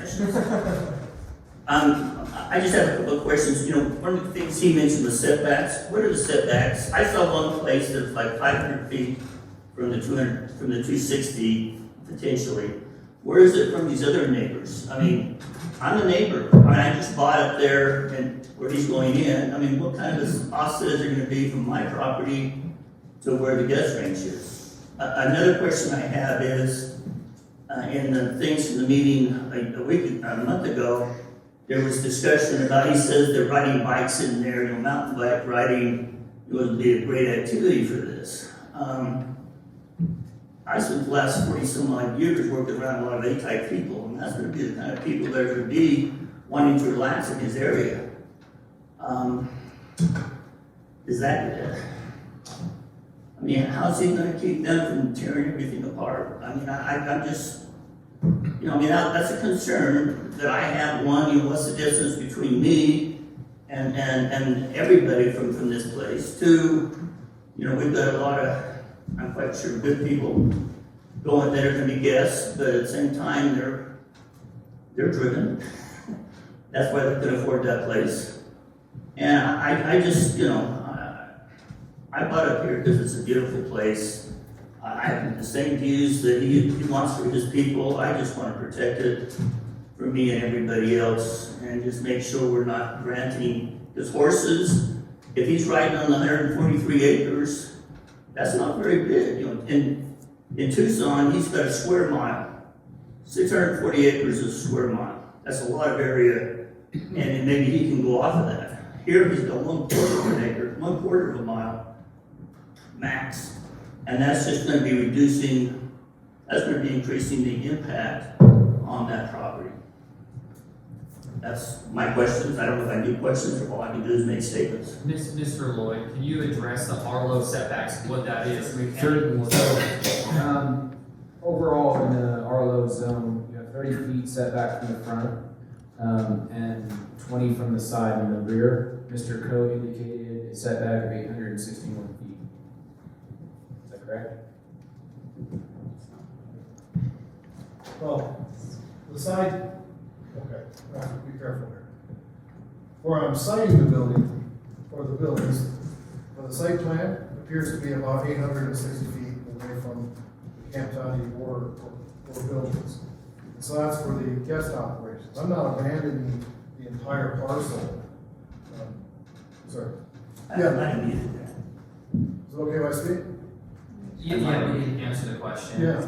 I just have a couple of questions. One of the things he mentioned was setbacks. What are the setbacks? I saw one place that's like 500 feet from the 260 potentially. Where is it from these other neighbors? I'm a neighbor. I just bought up there and where he's going in. What kind of offset is there going to be from my property to where the guest ranch is? Another question I have is, in the things from the meeting a month ago, there was discussion about, he says they're riding bikes in there, mountain bike riding it would be a great activity for this. I spent the last 40 some odd years working around a lot of A-type people, and that's going to be the kind of people that are going to be wanting to relax in his area. Is that, I mean, how's he going to keep them from tearing everything apart? I mean, I'm just, you know, I mean, that's a concern that I have. One, you know, what's the distance between me and everybody from this place? Two, you know, we've got a lot of, I'm quite sure, good people going that are going to be guests, but at the same time, they're driven. That's why they can afford that place. And I just, you know, I bought up here because it's a beautiful place. I have the same views that he wants for his people. I just want to protect it for me and everybody else, and just make sure we're not granting his horses. If he's riding on the 143 acres, that's not very big. You know, in Tucson, he's got a square mile. 640 acres is a square mile. That's a lot of area, and maybe he can go off of that. Here, he's got 1/4 of an acre, 1/4 of a mile max, and that's just going to be reducing. That's going to be increasing the impact on that property. That's my questions. I don't know if I do questions or all I can do is make statements. Mr. Lloyd, can you address the Arlo setbacks, what that is? Certainly. So, overall, in the Arlo zone, you have 30 feet setback from the front, and 20 from the side and the rear. Mr. Coe indicated a setback of 861 feet. Is that correct? Well, the side, okay, I have to be careful here. Where I'm citing the building, or the buildings, for the site plan, appears to be about 860 feet away from the Camp Toddy or buildings. So that's for the guest operations. I'm not abandoning the entire parcel. Sorry. I needed that. Is it okay if I speak? Yeah, we can answer the question. Yeah.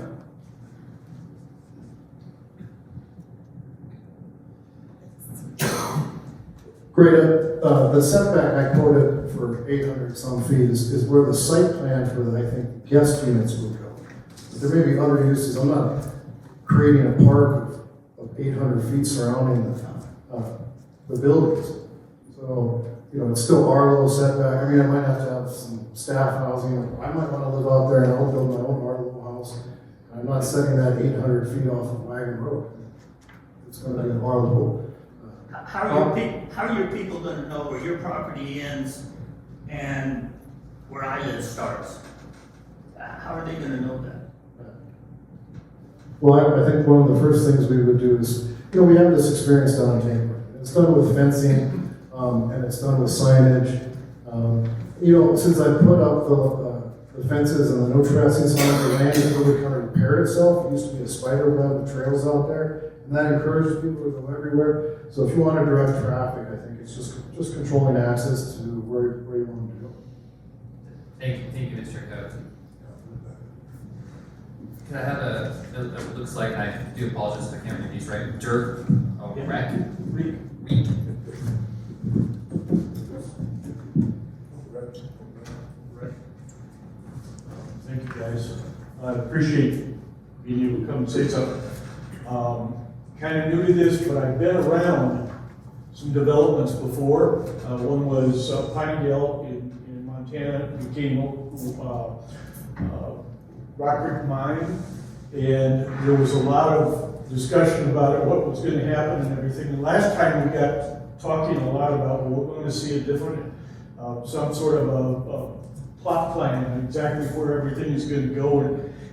Great, the setback I quoted for 800 some feet is where the site plan for the, I think, guest units would go. But there may be other uses. I'm not creating a park of 800 feet surrounding the buildings. So, you know, it's still Arlo setback. I mean, I might have to have some staff housing. I might want to live out there and I'll build my own Arlo house. I'm not setting that 800 feet off of Wagon Road. It's going to be an Arlo. How are your people going to know where your property ends and where I live starts? How are they going to know that? Well, I think one of the first things we would do is, you know, we have this experience down in Tampa. It's done with fencing, and it's done with signage. You know, since I put up the fences and the no trespassing sign, the land has really kind of repaired itself. It used to be a spider web of trails out there, and that encourages people to go everywhere. So if you want to direct traffic, I think it's just controlling access to where you want to go. Thank you, Mr. Coe. Can I have it looks like, I do apologize if I can't read these right, dirt, wreck, reek. Thank you, guys. I appreciate being able to come and say something. Kind of new to this, but I've been around some developments before. One was Pinedale in Montana, became Rock Creek Mine, and there was a lot of discussion about it, what was going to happen and everything. And last time we got talking a lot about, well, we're going to see a different, some sort of a plot plan and exactly where everything is going to go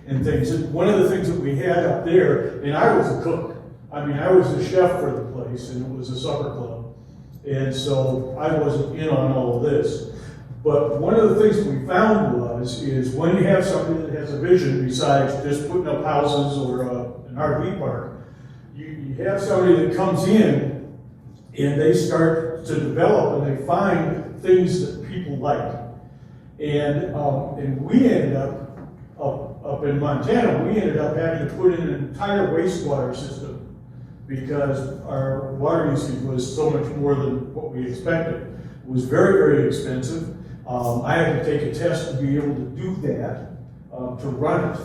and things. And one of the things that we had up there, and I was a cook. I mean, I was the chef for the place, and it was a supper club. And so I wasn't in on all of this. But one of the things that we found is when you have somebody that has a vision besides just putting up houses or an RV park, you have somebody that comes in and they start to develop and they find things that people like. And we ended up in Montana, we ended up having to put in an entire wastewater system because our water usage was so much more than what we expected. It was very, very expensive. I had to take a test to be able to do that, to run it.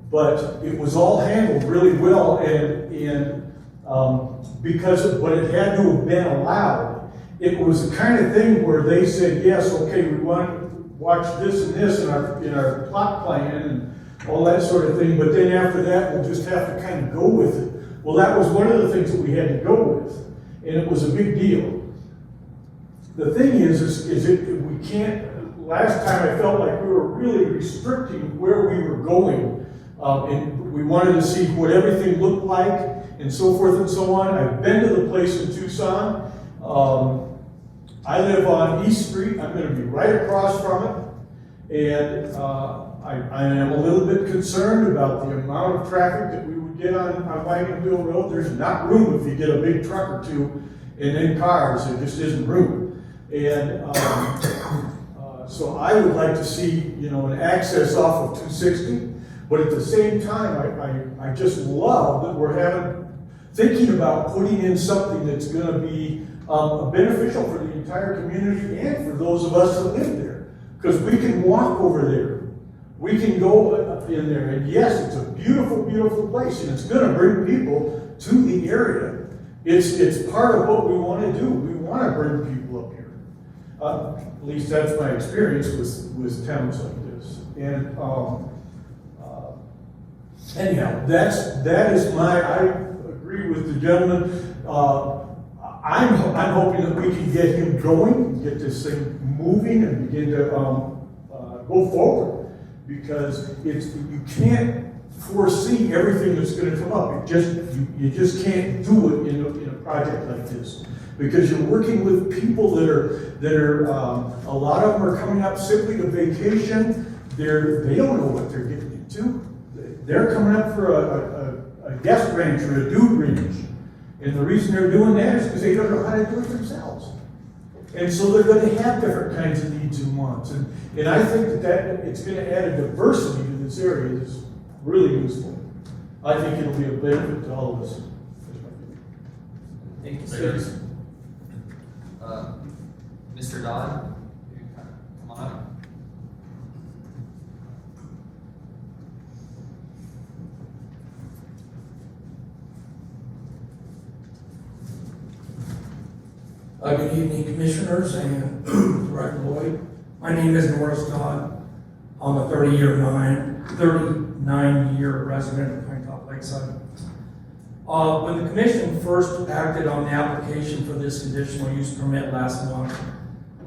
But it was all handled really well, and but it had to have been allowed. It was the kind of thing where they said, yes, okay, we want to watch this and this in our plot plan and all that sort of thing, but then after that, we'll just have to kind of go with it. Well, that was one of the things that we had to go with, and it was a big deal. The thing is we can't, last time I felt like we were really restricting where we were going, and we wanted to see what everything looked like, and so forth and so on. I've been to the place in Tucson. I live on East Street. I'm going to be right across from it, and I am a little bit concerned about the amount of traffic that we would get on Wagonville Road. There's not room if you get a big truck or two and then cars. There just isn't room. And so I would like to see, an access off of 260. But at the same time, I just love that we're thinking about putting in something that's going to be beneficial for the entire community and for those of us that live there. Because we can walk over there. We can go in there. And yes, it's a beautiful, beautiful place. And it's going to bring people to the area. It's part of what we want to do. We want to bring people up here. At least that's my experience with towns like this. And anyhow, that is I agree with the gentleman. I'm hoping that we can get him going, get this thing moving, and begin to go forward, because you can't foresee everything that's going to come up. You just can't do it in a project like this, because you're working with people that are a lot of them are coming up simply to vacation. They don't know what they're getting into. They're coming up for a guest ranch or a dude ranch. And the reason they're doing that is because they don't know how to do it themselves. And so they're going to have different kinds of needs and wants. And I think that it's going to add a diversity to this area that's really useful. I think it'll be a benefit to all of us. Thank you, sir. Mr. Dodd, you come on up. Good evening, Commissioners and Director Lloyd. My name is Norris Dodd. I'm a 39-year resident of Pinetop-Lakeside. When the Commission first acted on the application for this conditional use permit last month,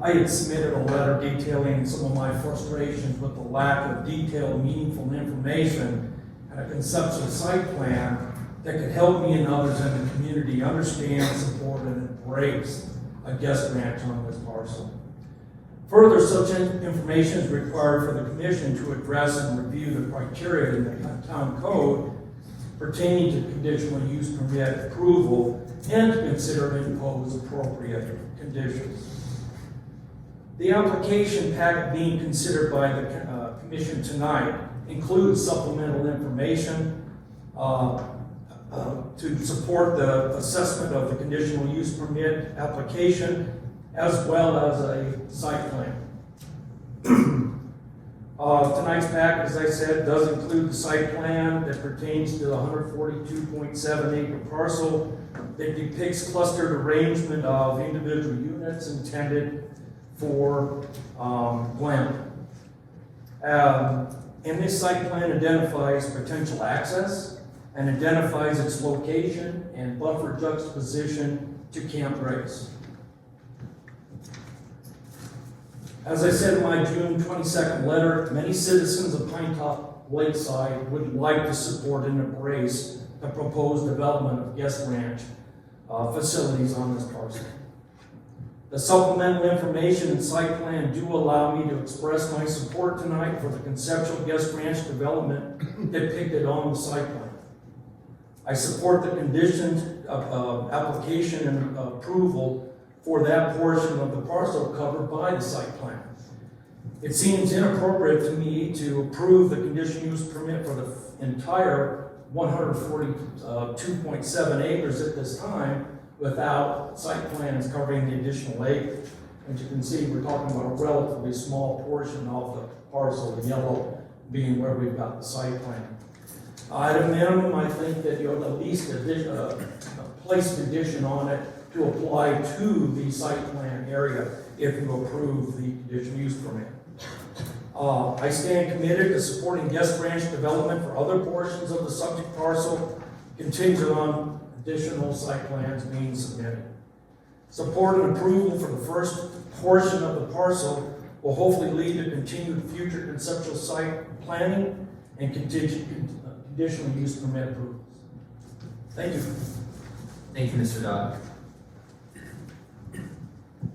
I had submitted a letter detailing some of my frustrations with the lack of detailed, meaningful information and a conceptual site plan that could help me and others in the community understand, support, and embrace a guest ranch on this parcel. Further, such information is required for the Commission to address and review the criteria in the town code pertaining to conditional use permit approval and to consider and impose appropriate conditions. The application packet being considered by the Commission tonight includes supplemental information to support the assessment of the conditional use permit application, as well as a site plan. Tonight's packet, as I said, does include the site plan that pertains to the 142.7 acre parcel that depicts clustered arrangement of individual units intended for glamping. And this site plan identifies potential access and identifies its location and buffer juxtaposition to Camp Grace. As I said in my June 22nd letter, many citizens of Pinetop-Lakeside would like to support and embrace the proposed development of guest ranch facilities on this parcel. The supplemental information and site plan do allow me to express my support tonight for the conceptual guest ranch development depicted on the site plan. I support the conditioned application and approval for that portion of the parcel covered by the site plan. It seems inappropriate to me to approve the conditional use permit for the entire 142.7 acres at this time without site plans covering the additional acreage. As you can see, we're talking about a relatively small portion of the parcel, the yellow being where we've got the site plan. At a minimum, I think that you ought at least place an addition on it to apply to the site plan area if you approve the conditional use permit. I stand committed to supporting guest ranch development for other portions of the subject parcel, contingent on additional site plans being submitted. Support and approval for the first portion of the parcel will hopefully lead to continued future conceptual site planning and conditional use permit approvals. Thank you. Thank you, Mr. Dodd.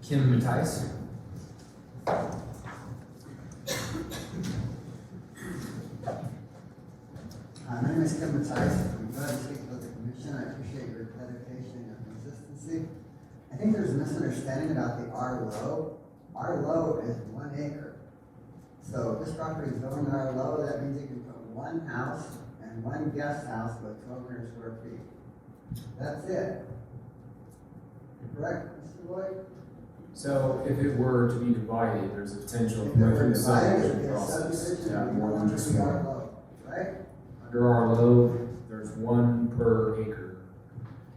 Kim Mattias? My name is Kim Mattias. I'm glad to speak with the commission. I appreciate your dedication and your consistency. I think there's a misunderstanding about the R-low. R-low is 1 acre. So if this property is zoned R-low, that means you can put one house and one guest house with 1,200 square feet. That's it. Correct, Mr. Lloyd? So if it were to be divided, there's a potential If it were through the divided, subdivision it'd be a process subdivision, to have it'd be more than just one. R-low, right? Under our low, there's 1 per acre.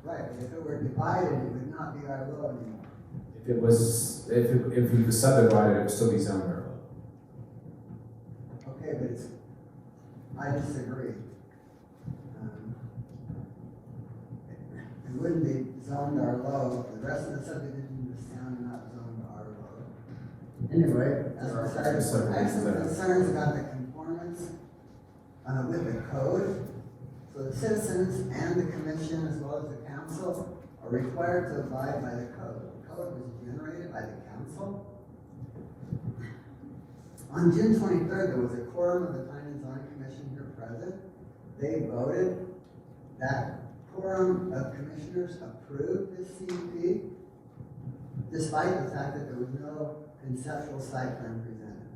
Right, but if it were divided, it would not be R-low anymore. If it was, if it was subdivided, it would still be zoned our low. Okay, but it's, I disagree. It wouldn't be zoned R-low, the rest of the subdivision in this town are not zoned R-low. Anyway, that's beside the point. I have some concerns about the conformance with the code. So the citizens and the commission, as well as the council, are required to abide by the code. The code was generated by the council. On June 23rd, there was a quorum of the Planning and Zoning Commission here present. They voted. That quorum of commissioners approved this CUP, despite the fact that there was no conceptual site plan presented.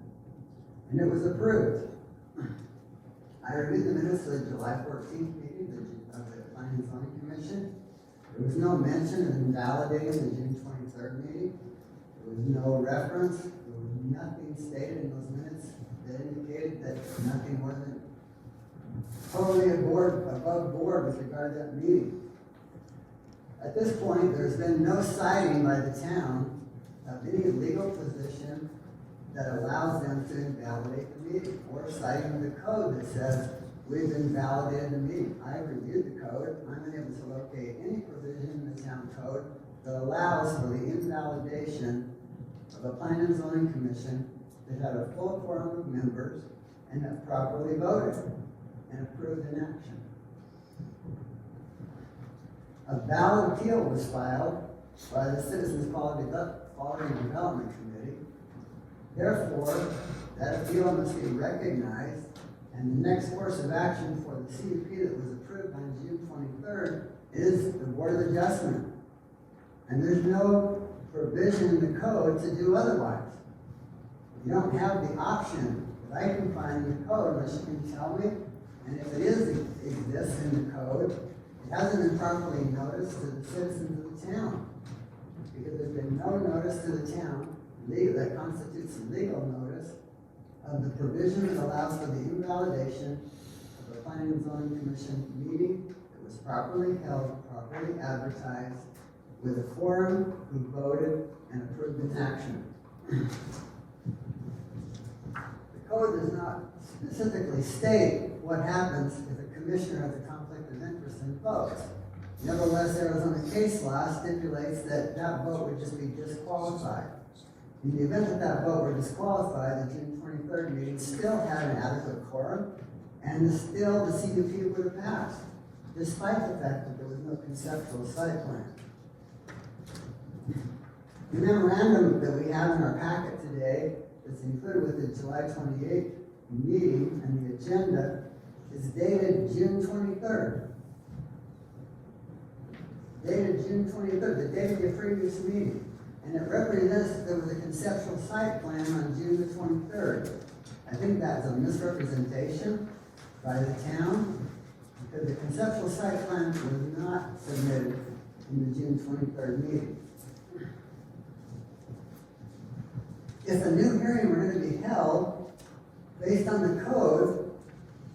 And it was approved. I reviewed the minutes of the July 14th meeting of the Planning and Zoning Commission. There was no mention of invalidating the June 23rd meeting. There was no reference. There was nothing stated in those minutes that indicated that nothing wasn't totally above board with regard to that meeting. At this point, there's been no citing by the town of any legal position that allows them to invalidate the meeting, or citing the code that says we've invalidated the meeting. I reviewed the code. I'm unable to locate any provision in the town code that allows for the invalidation of a Planning and Zoning Commission that had a full quorum of members and that properly voted and approved an action. A valid appeal was filed by the Citizens Quality Development Committee. Therefore, that appeal must be recognized, and the next course of action for the CUP that was approved on June 23rd is the Board of Adjustment. And there's no provision in the code to do otherwise. You don't have the option that I can find in the code unless you can tell me. And if it exists in the code, it hasn't been properly noticed to the citizens of the town. Because there's been no notice to the town that constitutes a legal notice of the provision that allows for the invalidation of the Planning and Zoning Commission meeting that was properly held, properly advertised, with a quorum who voted and approved an action. The code does not specifically state what happens if a commissioner has a conflict of interest and votes. Nevertheless, Arizona case law stipulates that that vote would just be disqualified. In the event that that vote were disqualified, the June 23rd meeting still had an adequate quorum, and still the CUP would have passed, despite the fact that there was no conceptual site plan. The memorandum that we have in our packet today that's included with the July 28th meeting and the agenda is dated June 23rd. Dated June 23rd, the date of the previous meeting. And it represents that there was a conceptual site plan on June the 23rd. I think that's a misrepresentation by the town, because the conceptual site plan was not submitted in the June 23rd meeting. if a new hearing were gonna be held based on the code,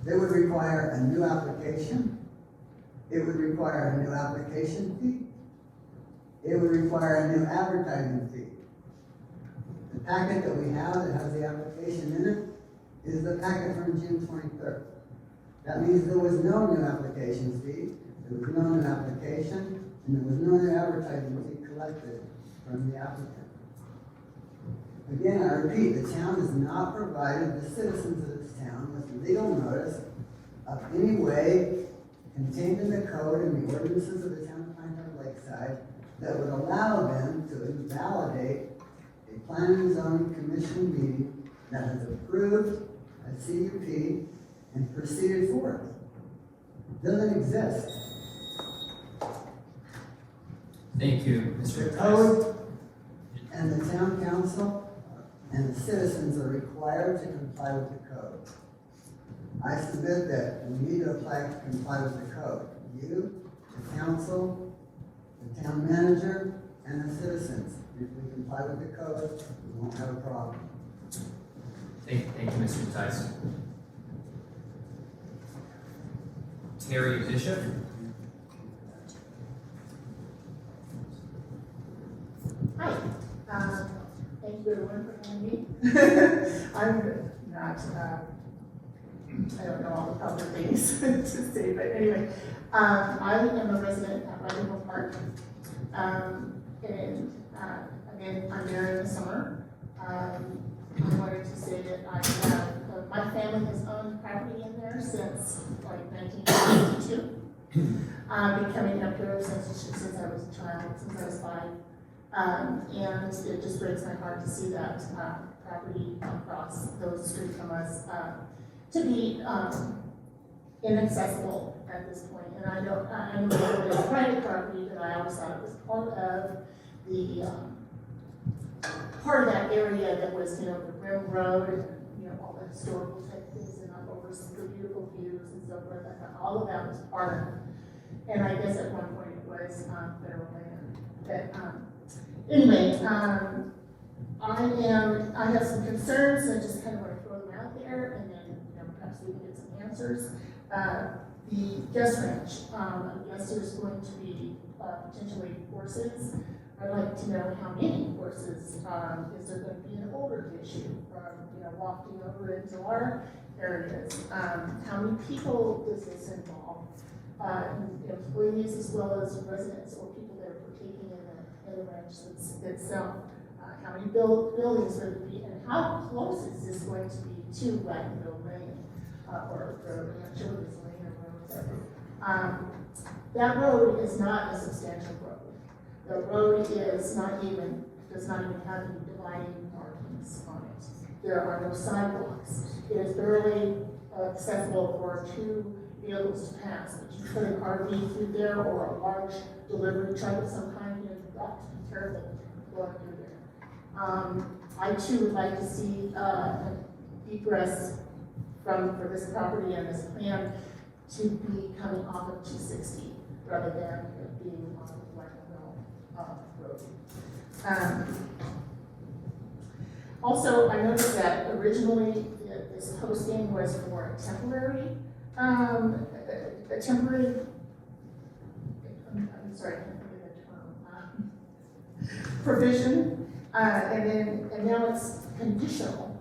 they would require a new application. It would require a new application fee. It would require a new advertising fee. The packet that we have that has the application in it is the packet from June 23rd. That means there was no new application fee, there was no new application, and there was no new advertising fee collected from the applicant. Again, I repeat, the town has not provided the citizens of this town with legal notice of any way contained in the code and the ordinances of the town of Pinetop-Lakeside that would allow them to invalidate a planning and zoning commission meeting that has approved a CUP and proceeded forth. Doesn't exist. Thank you, Mr. The Tice. code and the town council and the citizens are required to comply with the code. I submit that we need to comply with the code. You, the council, the town manager, and the citizens. If we comply with the code, we won't have a problem. Thank you, Mr. Tice. Terry Bishop. Hi, thank you everyone for having me. I'm not, I don't know all the proper things to say, but anyway, I am a resident at Rydell Park. Again, I'm there in the summer. I wanted to say that I have, my family has owned property in there since like 1992. Been coming up here since I was a child, since I was 5. And it just breaks my heart to see that property across those streets from us to be inaccessible at this point. And I know that it is private property, but I always thought it was part of that area that was, the Rim Road and, all the historical type things and up over some beautiful views and so forth. I thought all of that was part of it. And I guess at one point it was federal land. But anyway, I have some concerns and I just kind of want to throw them out there and then, perhaps we can get some answers. The guest ranch, yes, there's going to be potentially horses. I'd like to know how many horses, is there going to be an older issue from, wafting over into our areas? How many people does this involve? Employees as well as residents or people that are partaking in the ranch itself? How many buildings are there to be, and how close is this going to be to Wagonville Lane, or I'm not sure what this lane or road is. That road is not a substantial road. The road does not even have any dividing markings on it. There are no sidewalks. It is barely accessible for 2 vehicles to pass. But you put an RV through there or a large delivery truck of some kind, you've got to be careful going through there. I too would like to see an egress for this property and this plan to be coming off of 260 rather than being on the Wagonville Road. Also, I noticed that originally this posting was for a temporary, I'm sorry, I can't think of the term, provision, and now it's conditional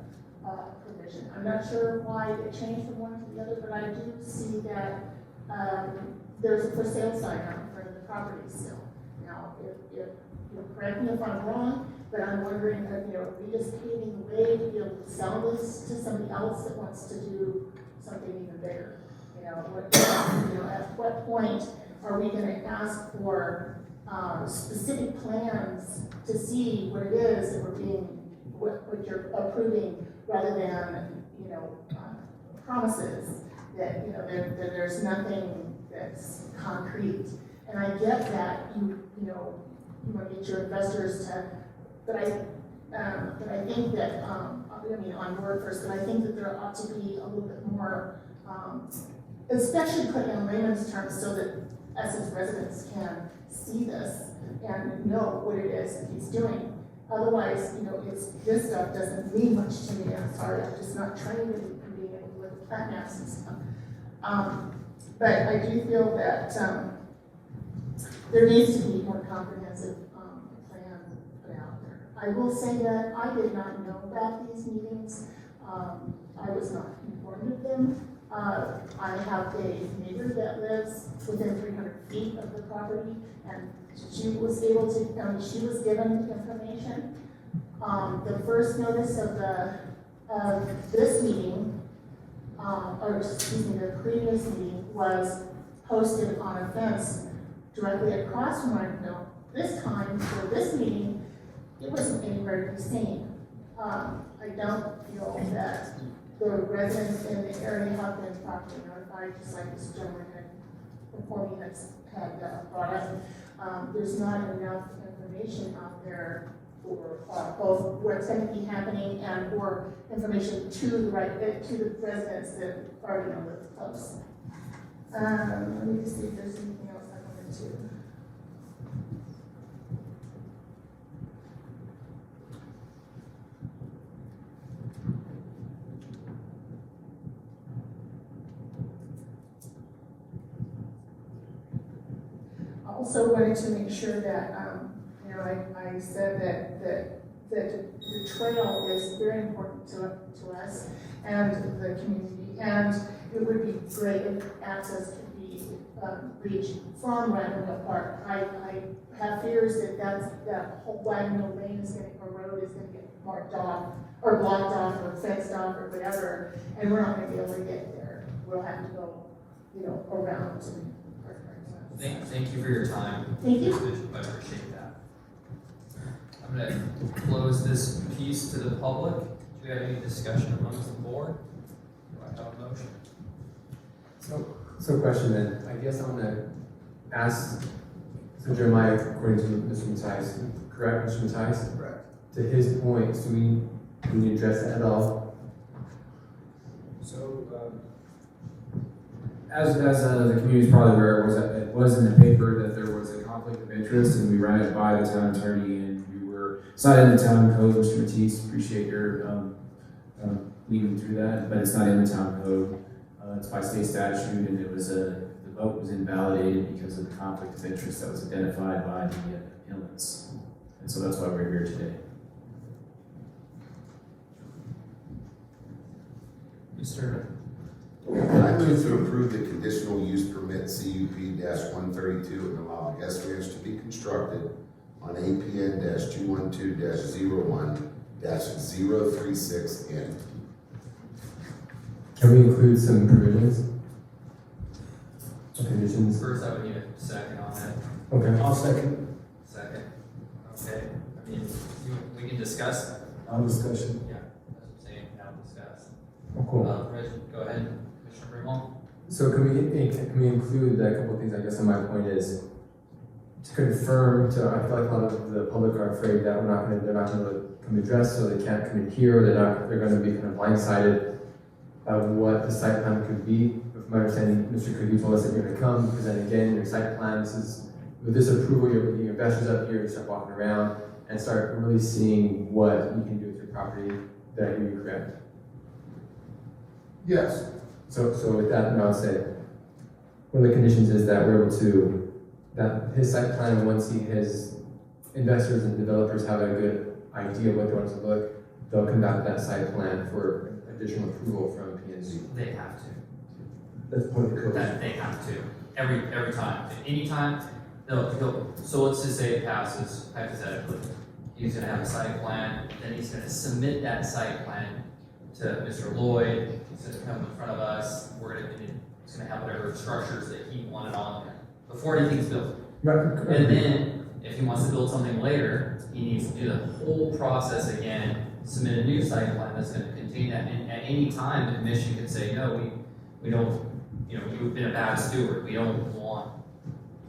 provision. I'm not sure why it changed from one to the other, but I do see that there's a for sale sign out in front of the property still. Now, if correct me if I'm wrong, but I'm wondering, are we just paving the way to be able to sell this to somebody else that wants to do something even bigger? At what point are we going to ask for specific plans to see what it is that what you're approving, rather than promises that there's nothing that's concrete. And I get that you want to get your investors to, but I think that on board first, but I think that there ought to be a little bit more, especially put in layman's terms so that us as residents can see this and know what it is that he's doing. Otherwise, this stuff doesn't mean much to me. I'm sorry, I'm just not trained in being able to look at plat maps and stuff. But I do feel that there needs to be more comprehensive plan put out there. I will say that I did not know about these meetings. I was not informed of them. I have a neighbor that lives within 300 feet of the property, and she was able to, she was given information. The first notice of this meeting, or excuse me, the previous meeting was posted on a fence directly across from my mill. This time, for this meeting, it wasn't anywhere to be seen. I don't feel that the residents in the area have been properly notified, just like this gentleman before me had brought up. There's not enough information out there for both what's going to be happening and for information to the residents that already know live close. Let me just see if there's anything else I wanted to. Also wanted to make sure that, I said that the trail is very important to us and the community, and it would be great if access could be reached from Wagon Park. I have fears that whole Wagon Lane road is going to get marked off or blocked off or fenced off or whatever, and we're not going to be able to get there. We'll have to go, around to. Thank you for your time. Thank you. I appreciate that. I'm going to close this piece to the public. Do we have any discussion amongst the board? Do I have a motion? So question then, I guess I want to ask, so Jeremiah, according to Mr. Mathias, correct, Mr. Mathias? Correct. To his point, so can you address that at all? So, as the community's probably aware, it was in the paper that there was a conflict of interest, and we ran it by the town attorney, and we were cited in the town code. Mr. Matisse, appreciate your leading through that, but it's not in the town code. It's by state statute, and the vote was invalidated because of the conflict of interest that was identified by the appellants, and so that's why we're here today. Mr. I move to approve the conditional use permit CUP-132 and allow a guest ranch to be constructed on APN-212-01-036 N. Can we include some provisions? Conditions? First, I would need a second on that. Okay. I'll second. Second. Okay. I mean, we can discuss that. I'll discussion. Yeah, that's what I'm saying. Now discuss. Oh, cool. Go ahead, Commissioner Brimall. So can we include a couple of things? I guess my point is to confirm. I feel like a lot of the public are afraid that they're not going to come address, so they can't come in here. They're going to be kind of blindsided by what the site plan could be. From my understanding, Mr. Cook, you told us that you're going to come because then again, your site plan. With this approval, your investors up here to start walking around and start really seeing what you can do with your property that you create. Yes. So with that, I'll say, one of the conditions is that we're able to, that his site plan, once his investors and developers have a good idea of what they want to look, they'll conduct that site plan for additional approval from P&Z. They have to. That's part of the code. That they have to. Every time. Anytime, so let's just say it passes, hypothetically. He's gonna have a site plan, then he's gonna submit that site plan to Mr. Lloyd. He's gonna come in front of us. He's gonna have whatever structures that he wanted on there before anything's built. And then, if he wants to build something later, he needs to do the whole process again, submit a new site plan that's gonna contain that. And at any time, the commission can say, no, we don't, you've been a bad steward, we don't want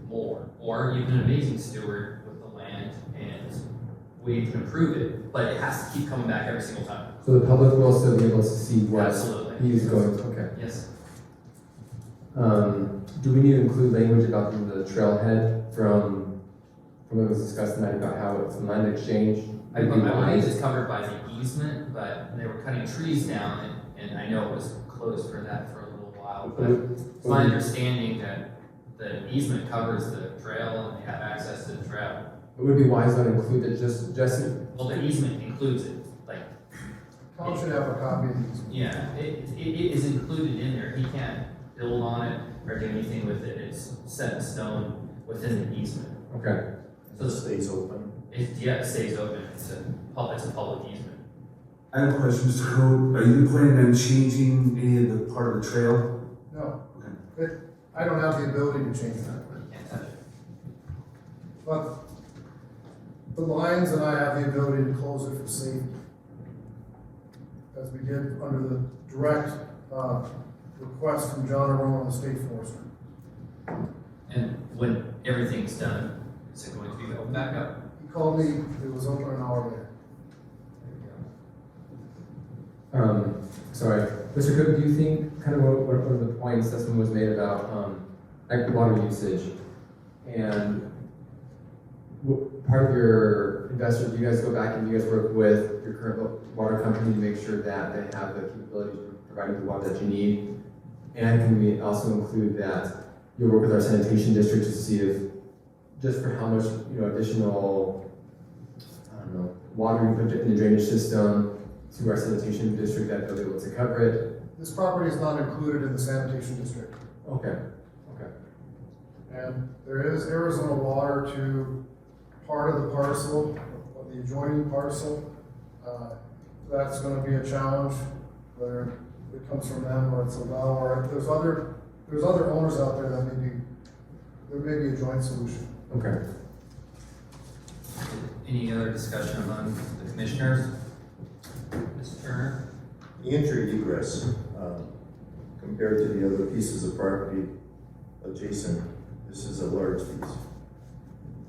more. Or you've been an amazing steward with the land and we can approve it, but it has to keep coming back every single time. So the public will also be able to see what Absolutely. he's going to, okay. Yes. Do we need to include language about the trailhead from what was discussed tonight about how it's a land exchange I believe it's covered by the easement, but they were cutting trees down, and I know it was closed for that for a little while, but it's my understanding that the easement covers the trail and they have access to the trail. It would be wise to include it just Well, the easement includes it, like, Tom should have a copy of these. yeah, it is included in there. He can't build on it or do anything with it. It's set in stone within the easement. okay. So It stays open. it stays open. It's a public easement. I have a question, Mr. Code. Are you planning on changing any of the part of the trail? No, Okay. I don't have the ability to change that. Can't touch it. But the lines and I have the ability to close it for safety. As we did under the direct request from John Arone, the state forester. And when everything's done, is it going to be open back up? He called me, it was open an hour later. Sorry, Mr. Cook, do you think, kind of what are the points that someone was made about, like water usage? And part of your investors, do you guys go back and you guys work with your current water company to make sure that they have the capability to provide you the water that you need? And can we also include that you'll work with our sanitation district to see if, just for how much, additional, I don't know, water you put in the drainage system to our sanitation district, that they'll be able to cover it? This property is not included in the sanitation district. Okay. And there is Arizona water to part of the parcel, of the adjoining parcel. That's gonna be a challenge, whether it comes from them or it's a well, or there's other owners out there that there may be a joint solution. Okay. Any other discussion among the commissioners? Mr. Turner? The entry egress, compared to the other pieces of property adjacent, this is a large piece.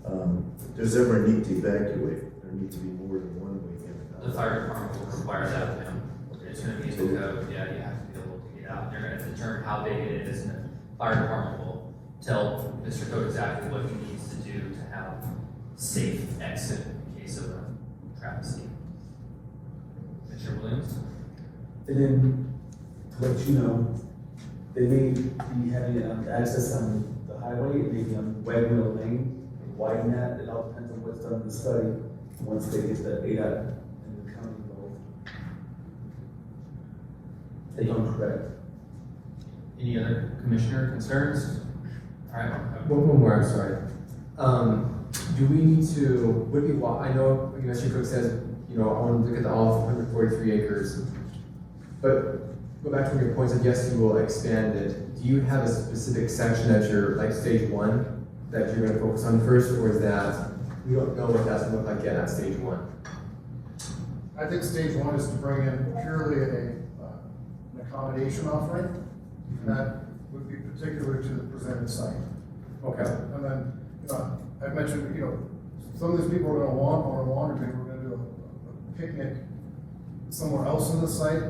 If there's ever a need to evacuate, there needs to be more than one way in and out. The fire department will require that of them. It's gonna be in the code, yeah, you have to be able to get out. They're gonna determine how big it is, and the fire department will tell Mr. Code exactly what he needs to do to have safe exit in case of a travesty. Mr. Williams? And then, to let you know, they may be having access on the highway, maybe on Wagner Lane, widen that. It all depends on what's done in the study, once they get the ADOT and the county involved. They don't correct. Any other commissioner concerns? All right. One more, I'm sorry. Do we need to, I know Mr. Cook says, I want to look at all 143 acres, but go back to your points of yes, you will expand it. Do you have a specific section that you're, like stage 1, that you're going to focus on first, or is that, we don't know what that's going to look like yet at stage 1? I think stage 1 is to bring in purely an accommodation offering, and that would be particular to the presented site. Okay. And then, I mentioned, some of these people are gonna want, on a wander day, we're gonna do a picnic somewhere else in the site,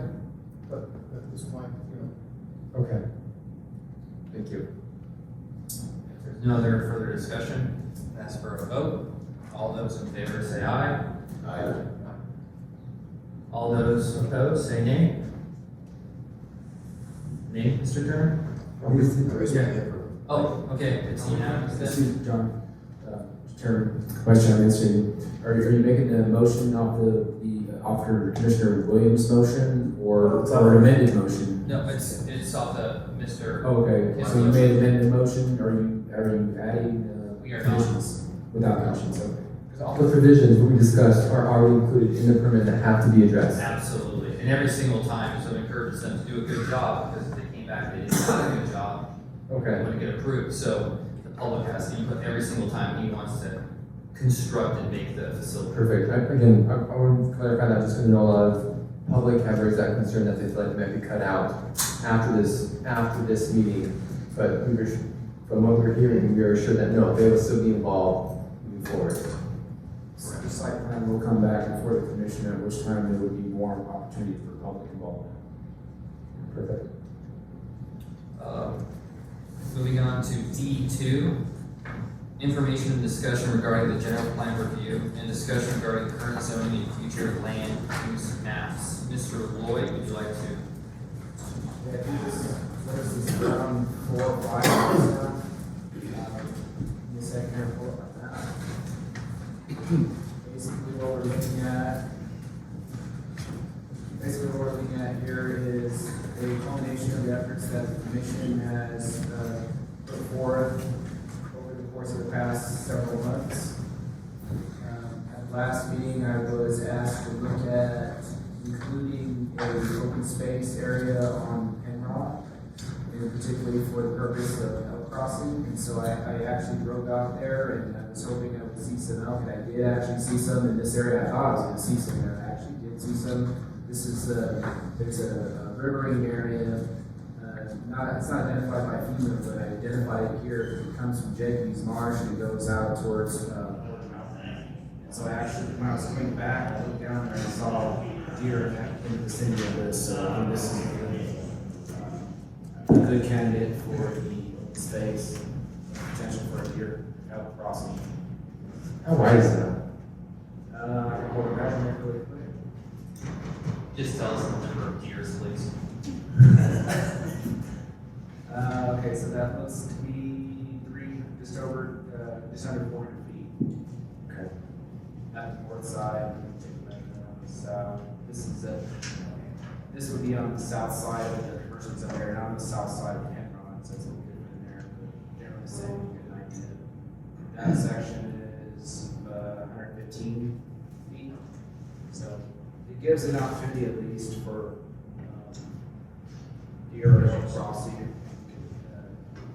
but at this point, Okay. Thank you. If there's no other further discussion, ask for a vote. All those in favor say aye. Aye. All those opposed say nay. Nay, Mr. Turner? Oh, okay, it's unanimous This then. is John, Chairman, question I'm answering. Are you making a motion off after Commissioner Williams' motion or an amended motion? No, it's off the Mr. Okay, so you made an amended motion, are you adding, We are not. conditions? Without conditions, okay. Because all the provisions we discussed are already included in the permit that have to be addressed. Absolutely, and every single time, so it encourages them to do a good job, because if they came back, and they did not do a good job, they Okay. wouldn't get approved, so the public has to input every single time he wants to construct and make the facility. Perfect. I want to clarify that just because I know a lot of public have raised that concern that they feel like they might be cut out after this meeting. But from what we're hearing, we are sure that no, they will still be involved moving forward. So the site plan will come back before the commission, at which time there would be more opportunity for public involvement. Perfect. Moving on to D2, information and discussion regarding the general plan review, and discussion regarding current zoning and future land use maps. Mr. Lloyd, would you like to? Yeah, I think this is around 4 or 5 years now. Give me a second here, pull up my map. Basically what we're looking at here is a culmination of the efforts that the commission has put forth over the course of the past several months. At the last meeting, I was asked to look at including a open space area on Penrod, and particularly for the purpose of elk crossing. And so I actually drove out there, and I was hoping I would see some elk, and I did actually see some in this area. I thought I was going to see some there. I actually did see some. This is there's a riverine area. It's not identified by FEMA, but I identified it here. It comes from Jenkins Marsh and it goes out towards and so I actually, when I was coming back, I looked down there and I saw deer in the vicinity of this. So I think this is a good candidate for the open space, potential for a deer elk crossing. How wide is that? I can hold it back there really quick. Just tell us the number of deers, please. Okay, so that looks to be just under 400 feet. Okay. At the north side, south. This would be on the south side of the commercial zone area, not on the south side of Penrod, so it's a little different in there, but generally the same, good idea. That section is 115 feet, so it gives an opportunity at least for deer or elk crossing.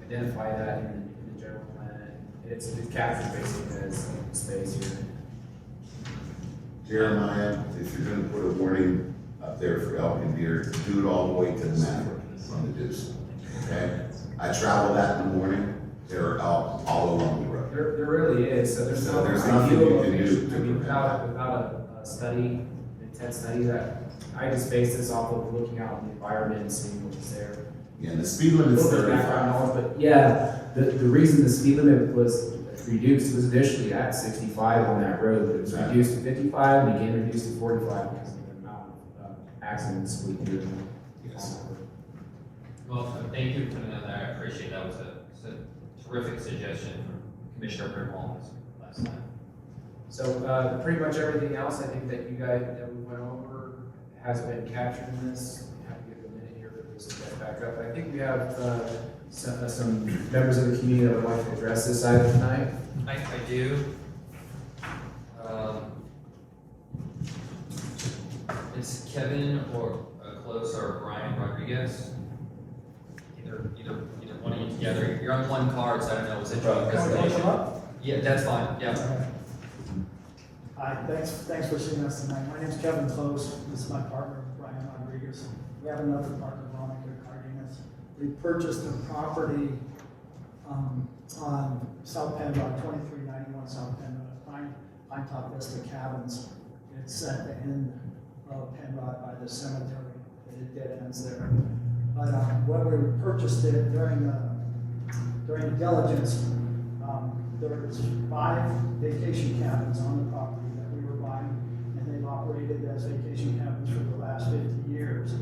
Identify that in the general plan. It's captured basically as open space here. Jeremiah, if you're gonna put a warning up there for elk and deer, do it all the way to the maverick from the deuce, okay? I travel that in the morning, there are elk all along the road. There really is, so there's no there's nothing ideal you can do location. to I mean, prevent without a study, an intense study, that I just base this off of looking out in the environment and seeing what's there. Yeah, and the speed A limit's little bit of 35. background knowledge, but yeah, the reason the speed limit was reduced was initially at 65 on that road, but it was Right. reduced to 55 and again reduced to 45 because of the amount of accidents we do. Yes. Well, thank you for putting that there. I appreciate that. It was a terrific suggestion from Commissioner Brimwall last time. So pretty much everything else I think that you guys, that we went over has been captured in this. I have to give a minute here for this to get back up. I think we have some members of the community that would like to address this item tonight. I do. It's Kevin or Close or Brian Rodriguez. Either one of you together. You're on one card, so I don't know. Was it your presentation? Yeah, that's fine. Yeah. Hi, thanks for seeing us tonight. My name's Kevin Close. This is my partner, Brian Rodriguez. We have another partner, Veronica Cardenas. We purchased a property on South Penrod, 2391 South Penrod, Pinetop Vista Cabins. It's at the end of Penrod by the cemetery. It dead ends there. But when we purchased it during the diligence, there was 5 vacation cabins on the property that we were buying, and they've operated as vacation cabins for the last 50 years.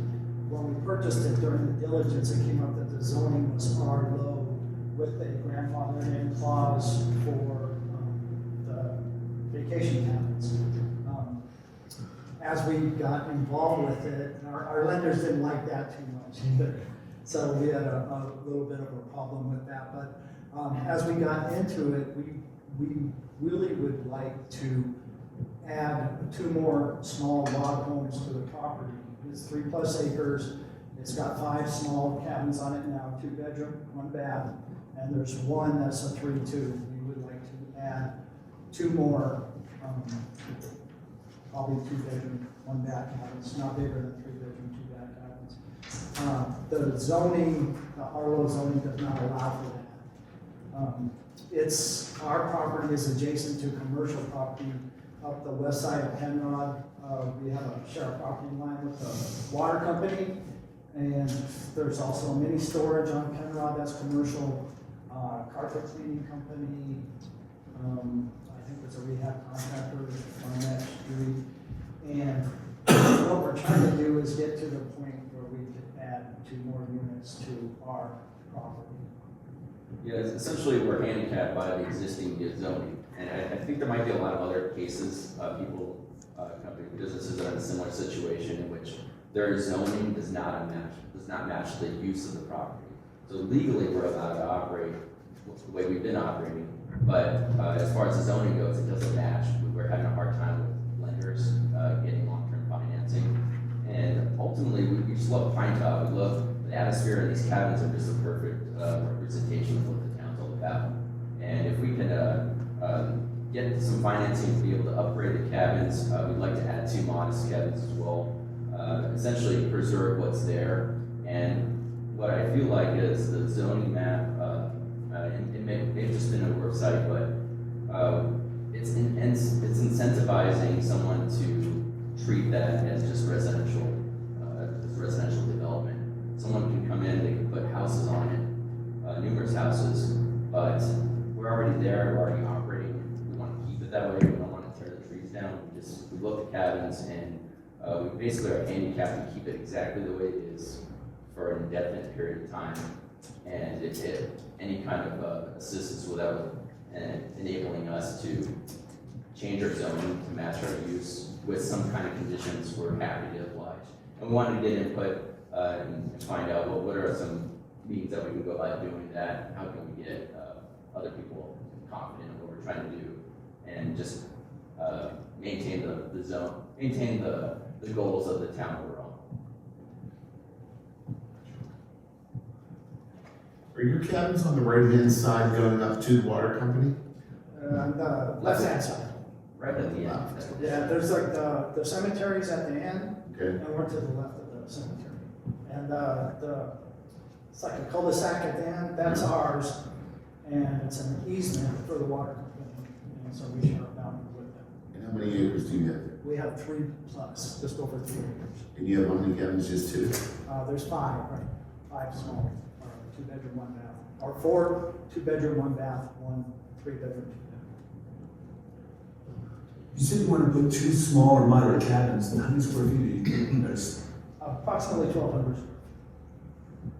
When we purchased it during the diligence, it came up that the zoning was R-low with a grandfathered-in clause for the vacation cabins. As we got involved with it, our lenders didn't like that too much either. So we had a little bit of a problem with that. But as we got into it, we really would like to add 2 more small log homes to the property. It's 3+ acres. It's got 5 small cabins on it now, 2 bedroom, 1 bath, and there's one that's a 3-2. We would like to add 2 more, probably 2 bedroom, 1 bath cabins, not bigger than 3 bedroom, 2 bath cabins. The zoning, the RLO zoning does not allow for that. Our property is adjacent to commercial property up the west side of Penrod. We have a shared property line with the water company, and there's also mini storage on Penrod that's commercial. carpet cleaning company, I think there's a rehab contractor on that street. And what we're trying to do is get to the point where we can add 2 more units to our property. Yeah, essentially we're handicapped by the existing zoning. And I think there might be a lot of other cases, people, company businesses that are in a similar situation in which their zoning does not match the use of the property. So legally, we're allowed to operate the way we've been operating, but as far as the zoning goes, it doesn't match. We're having a hard time with lenders getting long-term financing. And ultimately, we just love Pinetop. We love the atmosphere, and these cabins are just a perfect representation of what the town's all about. And if we can get some financing to be able to upgrade the cabins, we'd like to add 2 modest cabins as well. Essentially preserve what's there. And what I feel like is the zoning map, it may have just been a website, but it's incentivizing someone to treat that as just residential development. Someone can come in, they can put houses on it, numerous houses, but we're already there, we're already operating. We want to keep it that way. We don't want to tear the trees down. We look at cabins and we basically are handicapped to keep it exactly the way it is for an indefinite period of time, and any kind of assistance without enabling us to change our zoning to match our use with some kind of conditions, we're happy to oblige. And we wanted to get input and find out, well, what are some means that we can go about doing that? How can we get other people confident in what we're trying to do, and just maintain the zone, maintain the goals of the town overall. Are your cabins on the right-hand side going up to the water company? The left-hand side. Right at the end. Yeah, there's like the cemeteries at the end, Okay. and we're to the left of the cemetery. And it's like a cul-de-sac at the end, that's ours, and it's an easement for the water company, and so we share a boundary with them. And how many acres do you have there? We have 3+, just over 3 acres. And you have how many cabins, just 2? There's 5, right? 5 small, 2-bedroom, 1 bath, or 4 2-bedroom, 1 bath, 1 3-bedroom, 2 bath. You said you want to put 2 small or moderate cabins, and how many square feet are you? There's Approximately 1,200 square feet,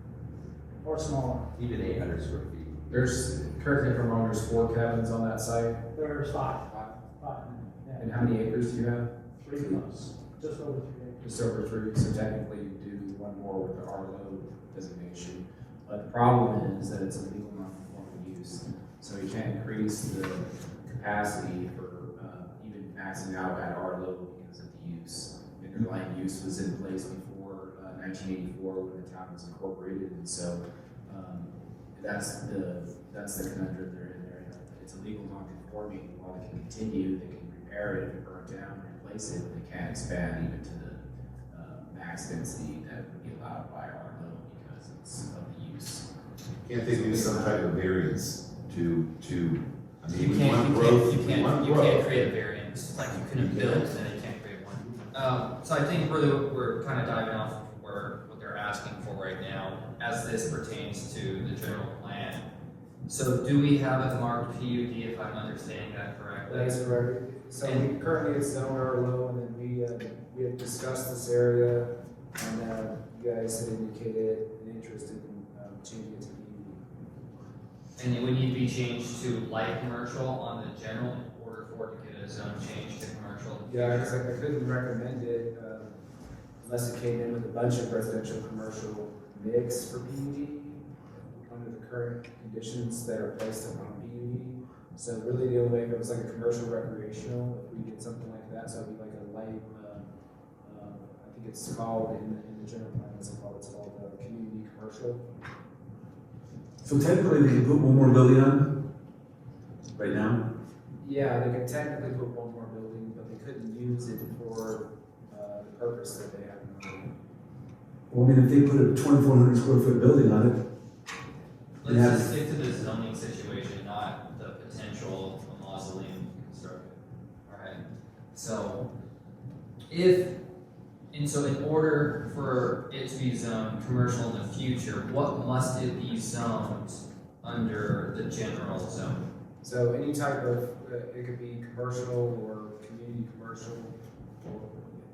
or smaller. Even 800 square feet. There's, correct me if I'm wrong, there's 4 cabins on that site. There's 5. Yeah. And how many acres do you have? 3+, just over 3 acres. Just over 3, so technically you do 1 more with the RLO designation. But the problem is that it's a legal non-conforming use. So you can't increase the capacity for even maxing out at RLO because of the use. The underlying use was in place before 1984 when the town was incorporated, and so that's the conundrum they're in there. It's a legal non-conforming. While they can continue, they can repair it and burn it down and replace it, but they can't expand even to the max density that would be allowed by RLO because it's of the use. Can't they do some type of variance to, I mean, You can't create a variance, like you couldn't build and then you can't create one. So I think really we're kind of diving off where what they're asking for right now, as this pertains to the general plan. So do we have it marked PUD, if I'm understanding that correctly? That is correct. So we currently it's zoned RLO, and then we had discussed this area, and you guys had indicated an interest in changing it to PUD. And it would need to be changed to light commercial on the general in order for it to get a zone change to commercial. Yeah, I couldn't recommend it unless it came in with a bunch of residential commercial mix for PUD under the current conditions that are placed upon PUD. So really the only way, if it was like a commercial recreational, if we did something like that, so it'd be like a light, I think it's called in the general plan, it's called community commercial. So technically, they can put 1 more building on right now? Yeah, they could technically put 1 more building, but they couldn't use it for the purpose that they have in mind. Well, I mean, if they put a 2,400 square foot building on it. Let's just stick to the zoning situation, not the potential of a mausoleum constructed. Alright, so in order for it to be zoned commercial in the future, what must it be zoned under the general zone? So any type of, it could be commercial or community commercial, or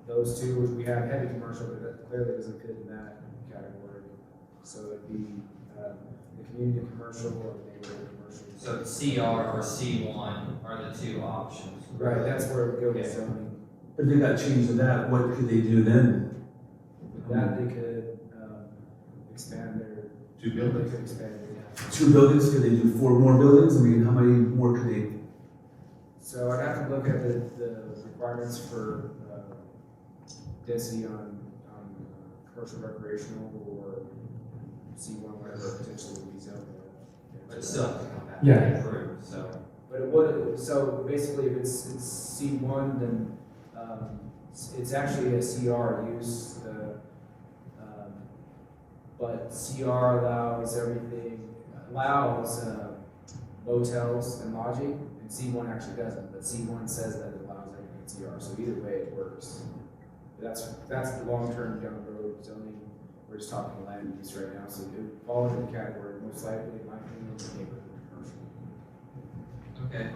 those two, we have heavy commercial, but that clearly doesn't fit in that category. So it'd be, the community commercial or neighborhood commercial. So CR or C1 are the two options. Right, that's where it goes Okay. zoning. But they got changed to that, what could they do then? With that, they could, expand their. Two buildings. They could expand their, 2 buildings, could they do 4 more buildings? I mean, how many more could they? So I'd have to look at the requirements for, density on commercial recreational or C1, whatever potentially would be zoned. But still have to come back Yeah. and approve, so. But it would, so basically if it's C1, then, it's actually a CR use, but CR allows motels and lodging, and C1 actually doesn't, but C1 says that it allows everything in CR, so either way it works. That's the long-term down the road zoning, we're just talking land use right now, so it would fall into the category, most likely, in my opinion, of neighborhood commercial. Okay.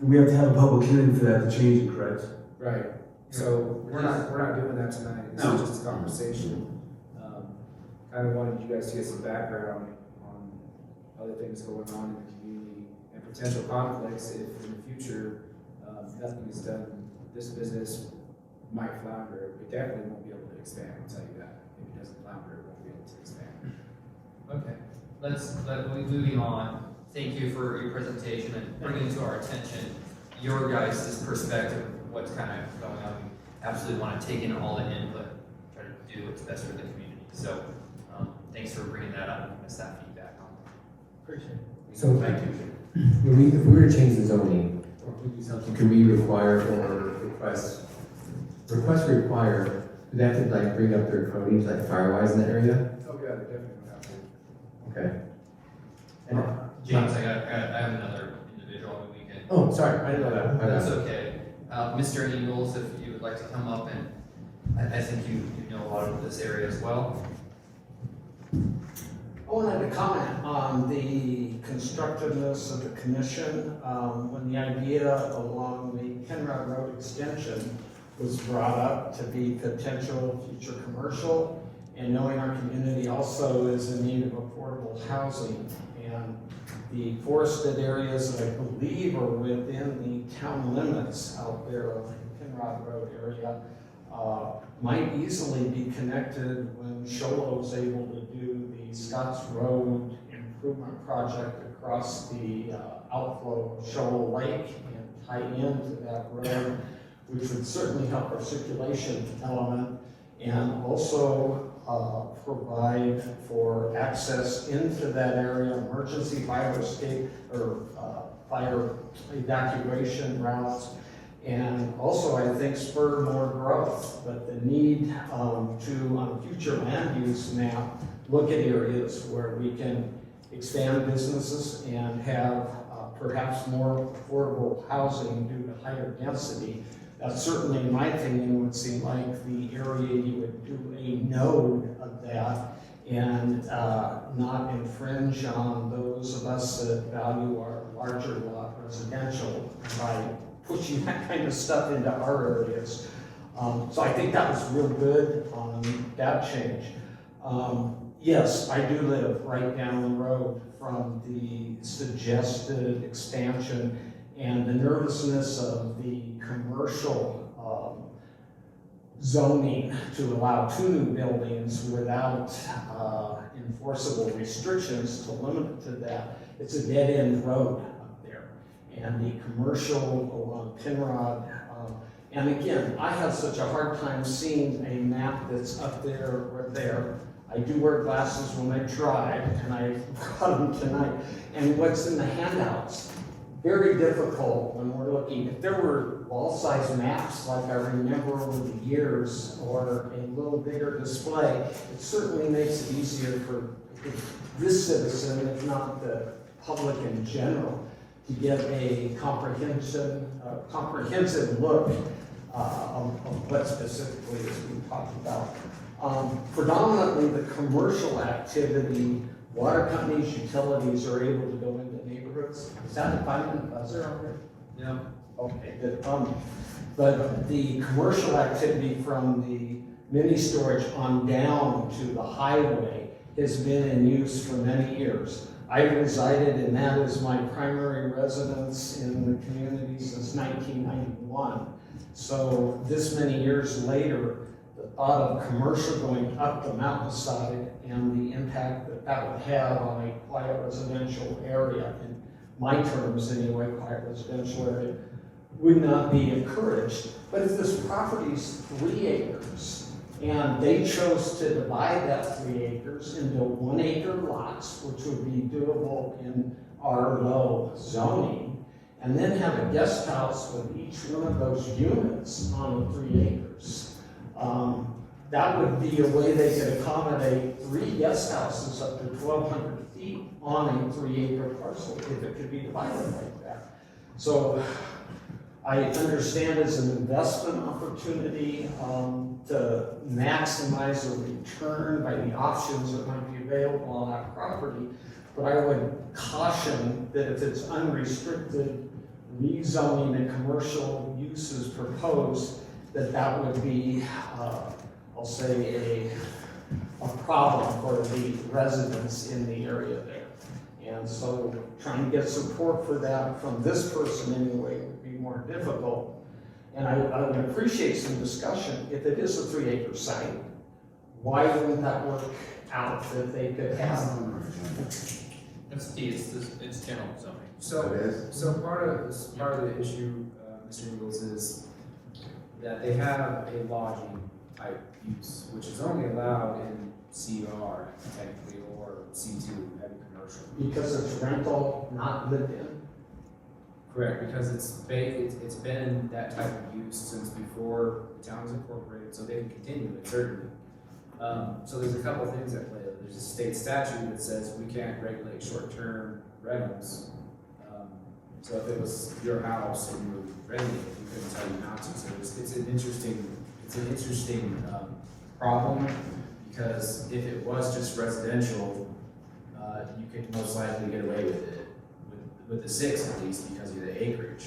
We have to have a public hearing for that to change it, correct? Right, so we're not doing that tonight, this is just a conversation. Kind of wanted you guys to get some background on other things going on in the community and potential conflicts if in the future, nothing is done, this business might flounder. It definitely won't be able to expand, I'll tell you that. If it doesn't flounder, it won't be able to expand. Okay, we'll be moving on. Thank you for your presentation and bringing to our attention your guys' perspective of what's kind of going on. We absolutely want to take in all the input, try to do what's best for the community. So, thanks for bringing that up and giving us that feedback on it. Appreciate it. So, Thank you. if we were to change the zoning, could we require or request require, do they have to like bring up their coding, like firewise in that area? Oh, yeah, they definitely would have to. Okay. And, James, I have another individual who we can. oh, sorry, I didn't know that. That's okay. Mr. Ingles, if you would like to come up, and I think you know a lot of this area as well. I wanted to comment on the constructiveness of the commission when the idea along the Penrod Road extension was brought up to be potential future commercial, and knowing our community also is in need of affordable housing. And the forested areas that I believe are within the town limits out there on the Penrod Road area might easily be connected when Sholo is able to do the Scotts Road improvement project across the outflow of Sholo Lake and tie into that road, which would certainly help our circulation element and also provide for access into that area, emergency fire escape or fire evacuation routes, and also I think spur more growth. But the need to, on a future land use map, look at areas where we can expand businesses and have perhaps more affordable housing due to higher density. That certainly, in my opinion, would seem like the area you would do a node of that and not infringe on those of us that value our larger lot residential by pushing that kind of stuff into our areas. So I think that was real good on that change. Yes, I do live right down the road from the suggested expansion, and the nervousness of the commercial zoning to allow 2 new buildings without enforceable restrictions to limit it to that. It's a dead-end road up there. And the commercial along Penrod, and again, I have such a hard time seeing a map that's up there or there. I do wear glasses when I drive, and I brought them tonight. And what's in the handouts, very difficult when we're looking. If there were wall-size maps like I remember over the years, or a little bigger display, it certainly makes it easier for this citizen, if not the public in general, to get a comprehensive look of what specifically is being talked about. Predominantly, the commercial activity water companies, utilities are able to go into neighborhoods. Is that defined in the buzzer already? Yeah. Okay, good. But the commercial activity from the mini storage on down to the highway has been in use for many years. I've resided, and that is my primary residence in the community since 1991. So this many years later, the thought of commercial going up the mountainside and the impact that that would have on a quiet residential area, in my terms anyway, quiet residential area, would not be encouraged. But if this property's 3 acres, and they chose to divide that 3 acres into 1 acre lots, which would be doable in our low zoning, and then have a guest house with each one of those units on the 3 acres. That would be a way they could accommodate 3 guest houses up to 1,200 feet on a 3 acre parcel, if it could be divided like that. So I understand it's an investment opportunity to maximize the return by the options that might be available on that property, but I would caution that if it's unrestricted rezoning and commercial uses proposed, that would be, I'll say, a problem for the residents in the area there. And so trying to get support for that from this person anyway would be more difficult. And I would appreciate some discussion. If it is a 3 acre site, why wouldn't that work out that they could have? That's key, it's general zoning. So part of the issue, Mr. Ingles, is that they have a lodging type use, which is only allowed in CR technically, or C2, heavy commercial. Because it's rental, not lived in? Correct, because it's been that type of use since before the town was incorporated, so they can continue it, certainly. So there's a couple of things at play. There's a state statute that says we can't regulate short-term rentals. So if it was your house and you were renting it, we couldn't tell you not to. So it's an interesting problem, because if it was just residential, you could most likely get away with it, with the 6 at least, because of the acreage.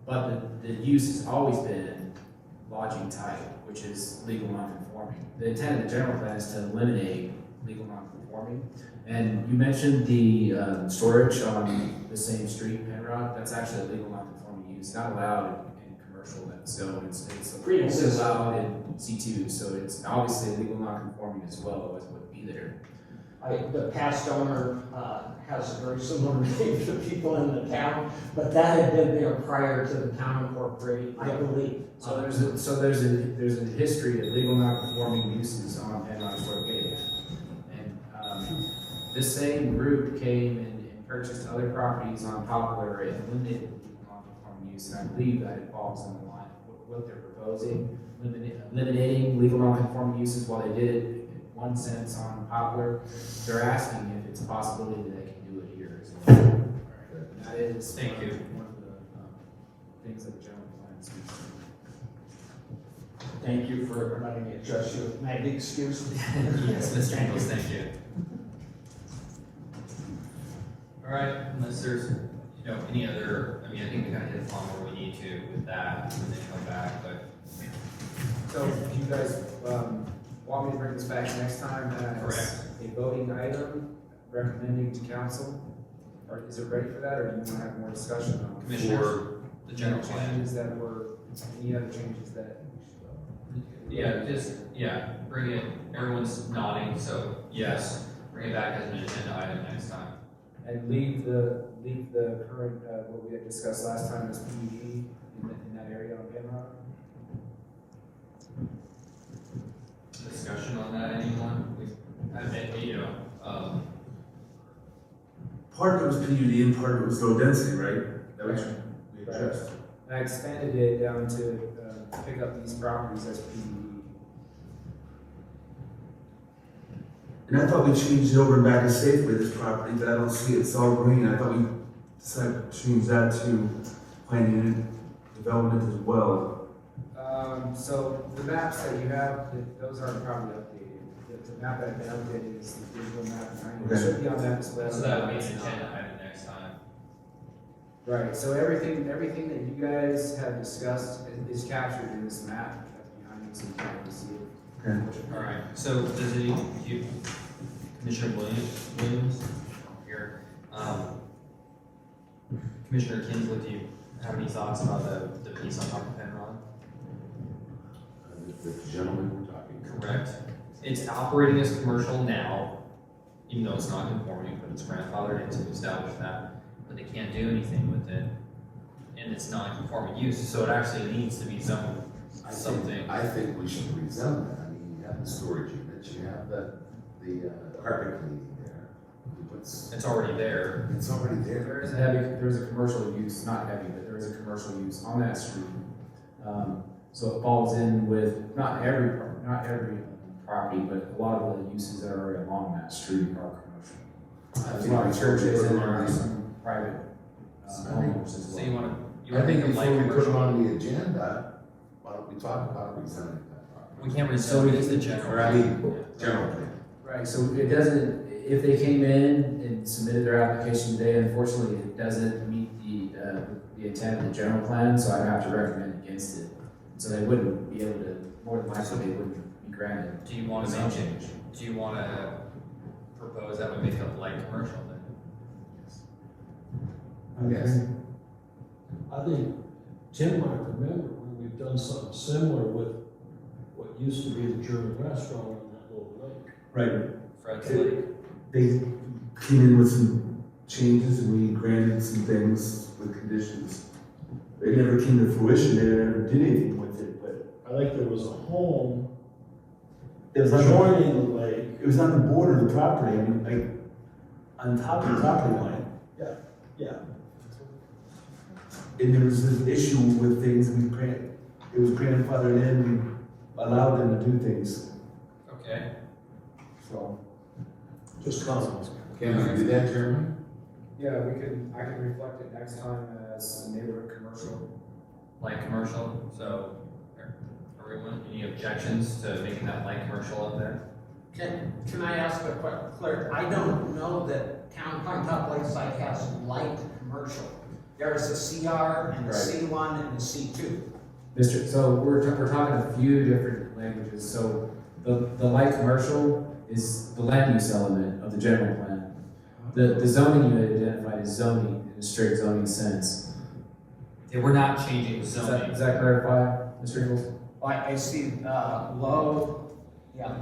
But the use has always been lodging type, which is legal non-conforming. The intent of the general plan is to eliminate legal non-conforming. And you mentioned the storage on the same street, Penrod. That's actually a legal non-conforming use, not allowed in commercial zone. It's only allowed in C2, so it's obviously a legal non-conforming as well, otherwise it wouldn't be there. The past owner has a very similar name to people in the town, but that had been there prior to the town incorporating, I believe. So there's a history of legal non-conforming uses on Penrod Square Gate. And this same group came and purchased other properties on Poplar and eliminated legal non-conforming use, and I believe that it falls in line with what they're proposing, eliminating legal non-conforming uses while they did it in one sense on Poplar. They're asking if it's a possibility that they can do it here as well. And that is one of the things that the general plan speaks to. Thank you for letting me address you. May I be excused? Yes, Mr. Ingles, thank you. All right, unless there's, any other, I think we kind of hit upon where we need to with that, and then come back, but. So, do you guys want me to bring this back next time as a voting item, recommending to council? Or is it ready for that, or do you want to have more discussion on Commissioner, the general plan? Changes that were, any other changes that? Bring it, everyone's nodding, so yes, bring it back as an agenda item next time. And leave the current, what we had discussed last time as PUD in that area on Penrod? Discussion on that, anyone? Part of it was PUD and part of it was low density, right? That was we addressed. I expanded it down to pick up these properties as PUD. And I thought we changed it over and back to Safeway, this property, but I don't see it. It's all green. I thought we decided to change that to planning and development as well. So the maps that you have, those aren't probably updated. the map that I've been updating is the digital map behind it. Okay. It should be on that display. So that would be an agenda item next time. Right, so everything that you guys have discussed is captured in this map that's behind you, so you can see it. Okay. All right, so does you, Commissioner Williams, here, Commissioner Kinsler, do you have any thoughts about the piece on top of Penrod? The gentleman we're talking. Correct. It's operating as commercial now, even though it's not conforming, but it's grandfathered in to establish that. But they can't do anything with it, and it's non-conforming use, so it actually needs to be zoned something. I think we should rezone that. I mean, you have the storage units, you have the carpet cleaning there. It's already there. It's already there. There's a commercial use, not heavy, but there is a commercial use on that street. So it falls in with, not every property, but a lot of the uses that are along that street are commercial. There's a lot of churches and there are some private homeowners as well. So you wanna I think make them like before we put them commercial? on the agenda, why don't we talk about rezoning that property? We can't rezone it as the general. Or I mean, general plan. Right, so it doesn't, if they came in and submitted their application today, unfortunately, it doesn't meet the intent of the general plan, so I'd have to recommend against it. So they wouldn't be able to, more than likely, they wouldn't be granted. Do you want the to zone change. Do you want to propose that we make it light commercial then? Yes. I think Tim might remember when we've done something similar with what used to be the German restaurant on that little lake. Right. Fred's Lake. They came in with some changes and we granted some things with conditions. They never came to fruition, they never did anything with it, but. I think there was a home It was joining the lake. It was on the border of the property, I mean, like, on top of the property line. Yeah. And there was an issue with things, it was grandfathered in, we allowed them to do things, Okay. so. Just comments. Can we do that, Jeremy? Yeah, I can reflect it next time as neighborhood commercial. Light commercial, so, everyone, any objections to making that light commercial up there? Can I ask a question? Claire, I don't know that town Pinetop-Lakeside has light commercial. There's a CR and a C1 and a C2. So we're talking a few different languages. So the light commercial is the land use element of the general plan. The zoning you had identified is zoning in a straight zoning sense. Yeah, we're not changing the zoning. Does that clarify, Mr. Ingles? I see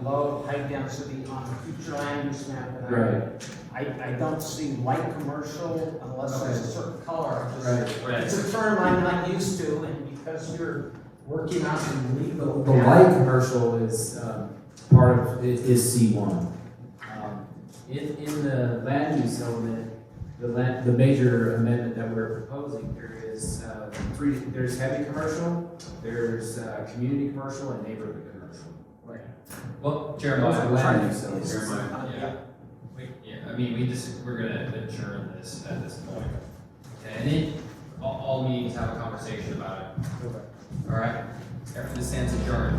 low high density on the future land use map. And Right. I don't see light commercial unless there's a certain color. Right. It's a term I'm not used to, and because you're working on some legal. The light commercial is part of it is C1. In the land use element, the major amendment that we're proposing, there is there's heavy commercial, there's community commercial, and neighborhood commercial. Right. Well, Jeremiah, Those are land use elements. yeah. We're gonna adjourn this at this point. Okay, and then all meetings have a conversation about it. Okay. All right? After this stands adjourned.